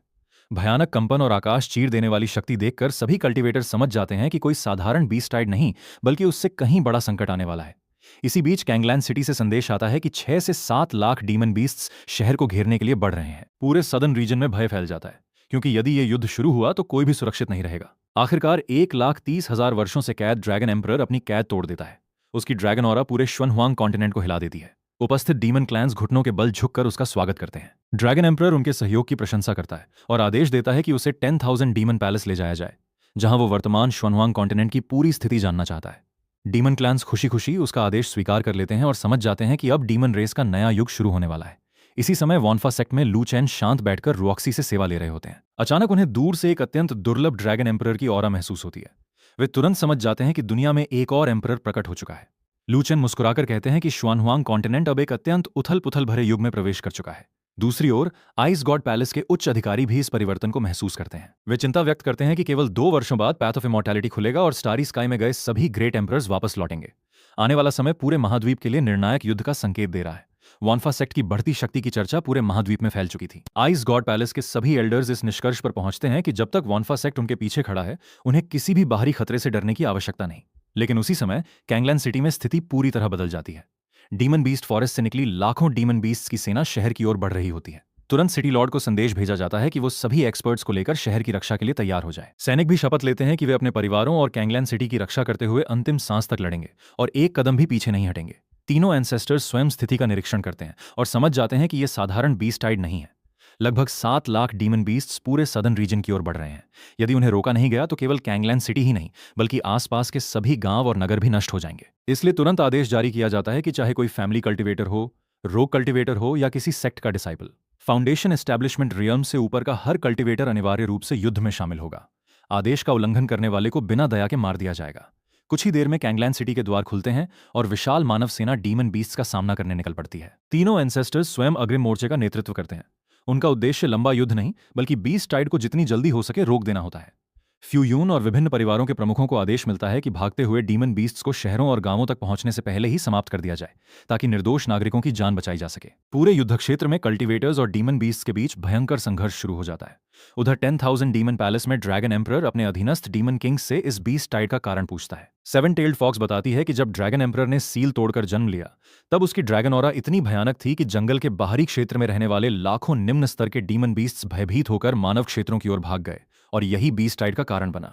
भयानक कंपन और आकाश चीर देने वाली शक्ति देखकर सभी कल्टीवेटर समझ जाते हैं कि कोई साधारण बीस्टाइड नहीं, बल्कि उससे कहीं बड़ा संकट आने वाला है। इसी बीच कैंगलैंड सिटी से संदेश आता है कि 6 से 7 लाख डीमन बीस्ट्स शहर को घेरने के लिए बढ़ रहे हैं। पूरे सदर्न रीजन में भय फैल जाता है, क्योंकि यदि यह युद्ध शुरू हुआ तो कोई भी सुरक्षित नहीं रहेगा। आखिरकार 1,30,000 वर्षों से कैद ड्रैगन एम्परर अपनी कैद तोड़ देता है। उसकी ड्रैगन ऑरा पूरे श्वानहुआंग कॉन्टिनेंट को हिला देती है। उपस्थित डीमन क्लैंस घुटनों के बल झुककर उसका स्वागत करते हैं। ड्रैगन एम्परर उनके सहयोग की प्रशंसा करता है और आदेश देता है कि उसे 10,000 डीमन पैलेस ले जाया जाए, जहां वो वर्तमान श्वानहुआंग कॉन्टिनेंट की पूरी स्थिति जानना चाहता है। डीमन क्लैंस खुशी खुशी उसका आदेश स्वीकार कर लेते हैं और समझ जाते हैं कि अब डीमन रेस का नया युग शुरू होने वाला है। इसी समय वानफा सेक्ट में लूचेन शांत बैठकर रॉक्सी से सेवा ले रहे होते हैं। अचानक उन्हें दूर से एक अत्यंत दुर्लभ ड्रैगन एम्परर की ऑरा महसूस होती है। वे तुरंत समझ जाते हैं कि दुनिया में एक और एम्परर प्रकट हो चुका है। लूचेन मुस्कुराकर कहते हैं कि श्वानहुआंग कॉन्टिनेंट अब एक अत्यंत उथल पुथल भरे युग में प्रवेश कर चुका है। दूसरी ओर आइस गॉड पैलेस के उच्च अधिकारी भी इस परिवर्तन को महसूस करते हैं। वे चिंता व्यक्त करते हैं कि केवल 2 वर्षों बाद पैथ ऑफ इमॉर्टैलिटी खुलेगा और स्टारी स्काई में गए सभी ग्रेट एम्परर्स वापस लौटेंगे। आने वाला समय पूरे महाद्वीप के लिए निर्णायक युद्ध का संकेत दे रहा है। वानफा सेक्ट की बढ़ती शक्ति की चर्चा पूरे महाद्वीप में फैल चुकी थी। आइस गॉड पैलेस के सभी एल्डर्स इस निष्कर्ष पर पहुंचते हैं कि जब तक वानफा सेक्ट उनके पीछे खड़ा है, उन्हें किसी भी बाहरी खतरे से डरने की आवश्यकता नहीं। लेकिन उसी समय कैंगलैंड सिटी में स्थिति पूरी तरह बदल जाती है। डीमन बीस्ट फॉरेस्ट से निकली लाखों डीमन बीस्ट्स की सेना शहर की ओर बढ़ रही होती है। तुरंत सिटी लॉर्ड को संदेश भेजा जाता है कि वो सभी एक्सपर्ट्स को लेकर शहर की रक्षा के लिए तैयार हो जाए। सैनिक भी शपथ लेते हैं कि वे अपने परिवारों और कैंगलैंड सिटी की रक्षा करते हुए अंतिम सांस तक लड़ेंगे और एक कदम भी पीछे नहीं हटेंगे। तीनों एंसेस्टर्स स्वयं स्थिति का निरीक्षण करते हैं और समझ जाते हैं कि यह साधारण बीस्टाइड नहीं है। लगभग 7 लाख डीमन बीस्ट्स पूरे सदर्न रीजन की ओर बढ़ रहे हैं। यदि उन्हें रोका नहीं गया तो केवल कैंगलैंड सिटी ही नहीं, बल्कि आसपास के सभी गांव और नगर भी नष्ट हो जाएंगे। इसलिए तुरंत आदेश जारी किया जाता है कि चाहे कोई फैमिली कल्टीवेटर हो, रोग कल्टीवेटर हो या किसी सेक्ट का डिसाइपल, फाउंडेशन एस्टैब्लिशमेंट रियल्म से ऊपर का हर कल्टीवेटर अनिवार्य रूप से युद्ध में शामिल होगा। आदेश का उल्लंघन करने वाले को बिना दया के मार दिया जाएगा। कुछ ही देर में कैंगलैन सिटी के द्वार खुलते हैं और विशाल मानव सेना डीमन बीस्ट्स का सामना करने निकल पड़ती है। तीनों एंसेस्टर्स स्वयं अग्रिम मोर्चे का नेतृत्व करते हैं। उनका उद्देश्य लंबा युद्ध नहीं बल्कि बीस्ट टाइड को जितनी जल्दी हो सके रोक देना होता है। फ्यूयून और विभिन्न परिवारों के प्रमुखों को आदेश मिलता है कि भागते हुए डीमन बीस्ट्स को शहरों और गांवों तक पहुंचने से पहले ही समाप्त कर दिया जाए ताकि निर्दोष नागरिकों की जान बचाई जा सके। पूरे युद्ध क्षेत्र में कल्टीवेटर्स और डीमन बीस्ट्स के बीच भयंकर संघर्ष शुरू हो जाता है। उधर 10,000 डीमन पैलेस में ड्रैगन एम्परर अपने अधीनस्थ डीमन किंग्स से इस बीस्ट टाइड का कारण पूछता है। सेवन टेल्ड फॉक्स बताती है कि जब ड्रैगन एम्परर ने सील तोड़कर जन्म लिया तब उसकी ड्रैगन ऑरा इतनी भयानक थी कि जंगल के बाहरी क्षेत्र में रहने वाले लाखों निम्न स्तर के डीमन बीस्ट्स भयभीत होकर मानव क्षेत्रों की ओर भाग गए और यही बीस्ट टाइड का कारण बना।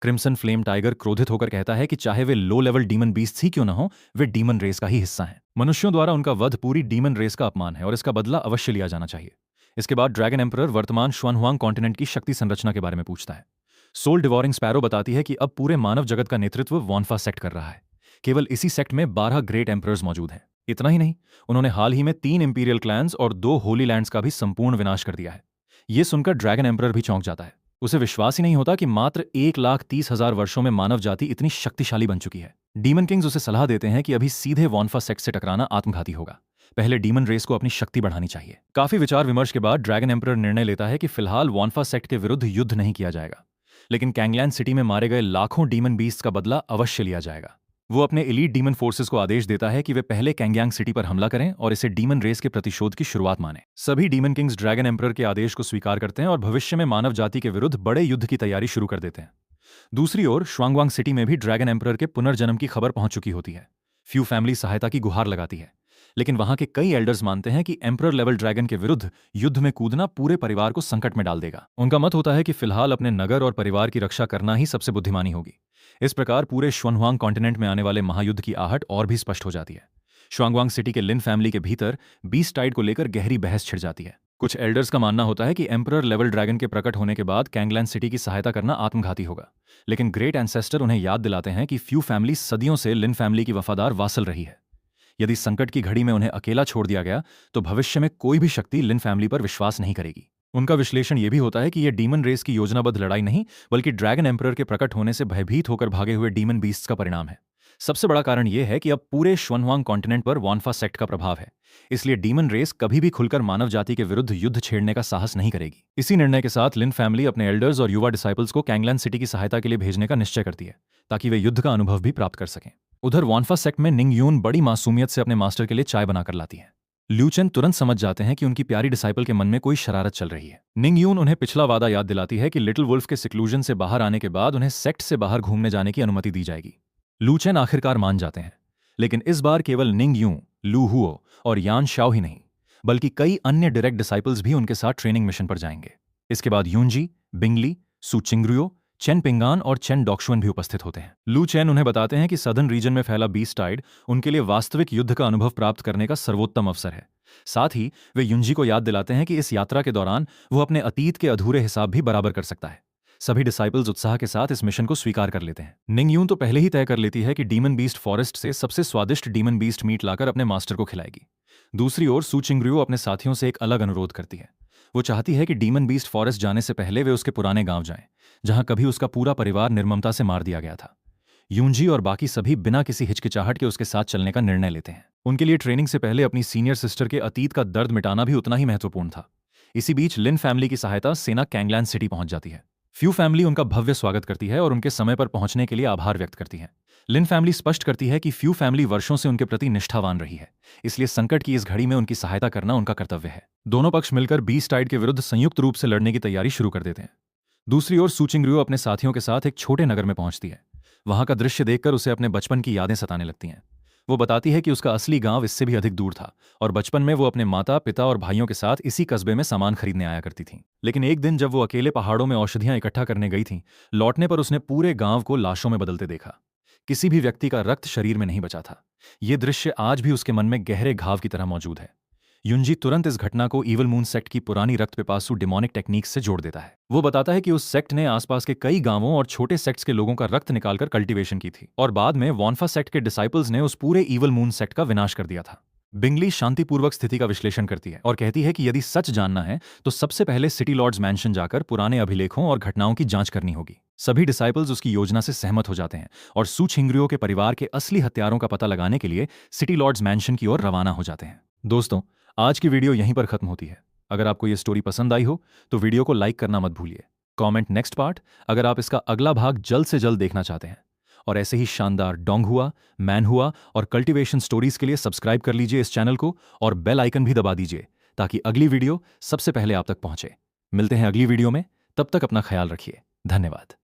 क्रिम्सन फ्लेम टाइगर क्रोधित होकर कहता है कि चाहे वे लो लेवल डीमन बीस्ट्स ही क्यों न हो, वे डीमन रेस का ही हिस्सा हैं। मनुष्यों द्वारा उनका वध पूरी डीमन रेस का अपमान है और इसका बदला अवश्य लिया जाना चाहिए। इसके बाद ड्रैगन एम्परर वर्तमान शुआनहुआंग कॉन्टिनेंट की शक्ति संरचना के बारे में पूछता है। सोल डिवॉरिंग स्पैरो बताती है कि अब पूरे मानव जगत का नेतृत्व वॉनफा सेक्ट कर रहा है। केवल इसी सेक्ट में 12 ग्रेट एम्परर्स मौजूद हैं। इतना ही नहीं, उन्होंने हाल ही में 3 इंपीरियल क्लैंस और 2 होली लैंड्स का भी संपूर्ण विनाश कर दिया है। यह सुनकर ड्रैगन एम्परर भी चौंक जाता है। उसे विश्वास ही नहीं होता कि मात्र 1,30,000 वर्षों में मानव जाति इतनी शक्तिशाली बन चुकी है। डीमन किंग्स उसे सलाह देते हैं कि अभी सीधे वॉनफा सेक्ट से टकराना आत्मघाती होगा। पहले डीमन रेस को अपनी शक्ति बढ़ानी चाहिए। काफी विचार विमर्श के बाद ड्रैगन एम्परर निर्णय लेता है कि फिलहाल वॉनफा सेक्ट के विरुद्ध युद्ध नहीं किया जाएगा, लेकिन कैंगलैन सिटी में मारे गए लाखों डीमन बीस्ट का बदला अवश्य लिया जाएगा। वो अपने एलीट डीमन फोर्सेस को आदेश देता है कि वे पहले कैंगयांग सिटी पर हमला करें और इसे डीमन रेस के प्रतिशोध की शुरुआत माने। सभी डीमन किंग्स ड्रैगन एम्परर के आदेश को स्वीकार करते हैं और भविष्य में मानव जाति के विरुद्ध बड़े युद्ध की तैयारी शुरू कर देते हैं। दूसरी ओर शुआंगवांग सिटी में भी ड्रैगन एम्परर के पुनर्जन्म की खबर पहुंच चुकी होती है। फ्यू फैमिली सहायता की गुहार लगाती है, लेकिन वहां के कई एल्डर्स मानते हैं कि एम्परर लेवल ड्रैगन के विरुद्ध युद्ध में कूदना पूरे परिवार को संकट में डाल देगा। उनका मत होता है कि फिलहाल अपने नगर और परिवार की रक्षा करना ही सबसे बुद्धिमानी होगी। इस प्रकार पूरे शुआनहुआंग कॉन्टिनेंट में आने वाले महायुद्ध की आहट और भी स्पष्ट हो जाती है। शुआंगवांग सिटी के लिन फैमिली के भीतर बीस्ट टाइड को लेकर गहरी बहस छिड़ जाती है। कुछ एल्डर्स का मानना होता है कि एम्परर लेवल ड्रैगन के प्रकट होने के बाद कैंगलैन सिटी की सहायता करना आत्मघाती होगा, लेकिन ग्रेट एंसेस्टर उन्हें याद दिलाते हैं कि फ्यू फैमिली सदियों से लिन फैमिली की वफादार वासल रही है। यदि संकट की घड़ी में उन्हें अकेला छोड़ दिया गया तो भविष्य में कोई भी शक्ति लिन फैमिली पर विश्वास नहीं करेगी। उनका विश्लेषण यह भी होता है कि यह डीमन रेस की योजनाबद्ध लड़ाई नहीं बल्कि ड्रैगन एम्परर के प्रकट होने से भयभीत होकर भागे हुए डीमन बीस्ट्स का परिणाम है। सबसे बड़ा कारण यह है कि अब पूरे शुआनहुआंग कॉन्टिनेंट पर वॉनफा सेक्ट का प्रभाव है, इसलिए डीमन रेस कभी भी खुलकर मानव जाति के विरुद्ध युद्ध छेड़ने का साहस नहीं करेगी। इसी निर्णय के साथ लिन फैमिली अपने एल्डर्स और युवा डिसाइपल्स को कैंगलैन सिटी की सहायता के लिए भेजने का निश्चय करती है ताकि वे युद्ध का अनुभव भी प्राप्त कर सकें। उधर वॉनफा सेक्ट में निंग यून बड़ी मासूमियत से अपने मास्टर के लिए चाय बनाकर लाती है। ल्यू चेन तुरंत समझ जाते हैं कि उनकी प्यारी डिसाइपल के मन में कोई शरारत चल रही है। निंग यून उन्हें पिछला वादा याद दिलाती है कि लिटिल वुल्फ के सिक्लूजन से बाहर आने के बाद उन्हें सेक्ट से बाहर घूमने जाने की अनुमति दी जाएगी। लू चेन आखिरकार मान जाते हैं, लेकिन इस बार केवल निंग यून, लू हुओ और यान शाओ ही नहीं बल्कि कई अन्य डायरेक्ट डिसाइपल्स भी उनके साथ ट्रेनिंग मिशन पर जाएंगे। इसके बाद यूनजी, बिंगली, सू चिंगरुओ, चेन पिंगान और चेन डॉक्शुअन भी उपस्थित होते हैं। लू चेन उन्हें बताते हैं कि सदर्न रीजन में फैला बीस्ट टाइड उनके लिए वास्तविक युद्ध का अनुभव प्राप्त करने का सर्वोत्तम अवसर है। साथ ही वे युंजी को याद दिलाते हैं कि इस यात्रा के दौरान वो अपने अतीत के अधूरे हिसाब भी बराबर कर सकता है। सभी डिसाइपल्स उत्साह के साथ इस मिशन को स्वीकार कर लेते हैं। निंग यून तो पहले ही तय कर लेती है कि डीमन बीस्ट फॉरेस्ट से सबसे स्वादिष्ट डीमन बीस्ट मीट लाकर अपने मास्टर को खिलाएगी। दूसरी ओर सू चिंगरुओ अपने साथियों से एक अलग अनुरोध करती है। वो चाहती है कि डीमन बीस्ट फॉरेस्ट जाने से पहले वे उसके पुराने गांव जाएं, जहां कभी उसका पूरा परिवार निर्ममता से मार दिया गया था। यूंजी और बाकी सभी बिना किसी हिचकिचाहट के उसके साथ चलने का निर्णय लेते हैं। उनके लिए ट्रेनिंग से पहले अपनी सीनियर सिस्टर के अतीत का दर्द मिटाना भी उतना ही महत्वपूर्ण था। इसी बीच लिन फैमिली की सहायता सेना कैंगलैन सिटी पहुंच जाती है। फ्यू फैमिली उनका भव्य स्वागत करती है और उनके समय पर पहुंचने के लिए आभार व्यक्त करती है। लिन फैमिली स्पष्ट करती है कि फ्यू फैमिली वर्षों से उनके प्रति निष्ठावान रही है, इसलिए संकट की इस घड़ी में उनकी सहायता करना उनका कर्तव्य है। दोनों पक्ष मिलकर बीस्ट टाइड के विरुद्ध संयुक्त रूप से लड़ने की तैयारी शुरू कर देते हैं। दूसरी ओर सू चिंगरुओ अपने साथियों के साथ एक छोटे नगर में पहुंचती है। वहां का दृश्य देखकर उसे अपने बचपन की यादें सताने लगती हैं। वो बताती है कि उसका असली गांव इससे भी अधिक दूर था और बचपन में वो अपने माता पिता और भाइयों के साथ इसी कस्बे में सामान खरीदने आया करती थी। लेकिन एक दिन जब वो अकेले पहाड़ों में औषधियां इकट्ठा करने गई थी, लौटने पर उसने पूरे गांव को लाशों में बदलते देखा। किसी भी व्यक्ति का रक्त शरीर में नहीं बचा था। ये दृश्य आज भी उसके मन में गहरे घाव की तरह मौजूद है। युंजी तुरंत इस घटना को ईवल मून सेक्ट की पुरानी रक्त पिपासु डिमोनिक टेक्निक्स से जोड़ देता है। वो बताता है कि उस सेक्ट ने आसपास के कई गांवों और छोटे सेक्ट्स के लोगों का रक्त निकालकर कल्टीवेशन की थी और बाद में वॉनफा सेक्ट के डिसाइपल्स ने उस पूरे ईवल मून सेक्ट का विनाश कर दिया था। बिंगली शांतिपूर्वक स्थिति का विश्लेषण करती है और कहती है कि यदि सच जानना है तो सबसे पहले सिटी लॉर्ड्स मैंशन जाकर पुराने अभिलेखों और घटनाओं की जांच करनी होगी। सभी डिसाइपल्स उसकी योजना से सहमत हो जाते हैं और सू छिंगरियो के परिवार के असली हत्यारों का पता लगाने के लिए सिटी लॉर्ड्स मैंशन की ओर रवाना हो जाते हैं। दोस्तों, आज की वीडियो यहीं पर खत्म होती है। अगर आपको ये स्टोरी पसंद आई हो तो वीडियो को लाइक करना मत भूलिए। कमेंट नेक्स्ट पार्ट अगर आप इसका अगला भाग जल्द से जल्द देखना चाहते हैं। और ऐसे ही शानदार डोंग हुआ, मैन हुआ और कल्टीवेशन स्टोरीज के लिए सब्सक्राइब कर लीजिए इस चैनल को और बेल आइकन भी दबा दीजिए ताकि अगली वीडियो सबसे पहले आप तक पहुंचे। मिलते हैं अगली वीडियो में, तब तक अपना ख्याल रखिए। धन्यवाद।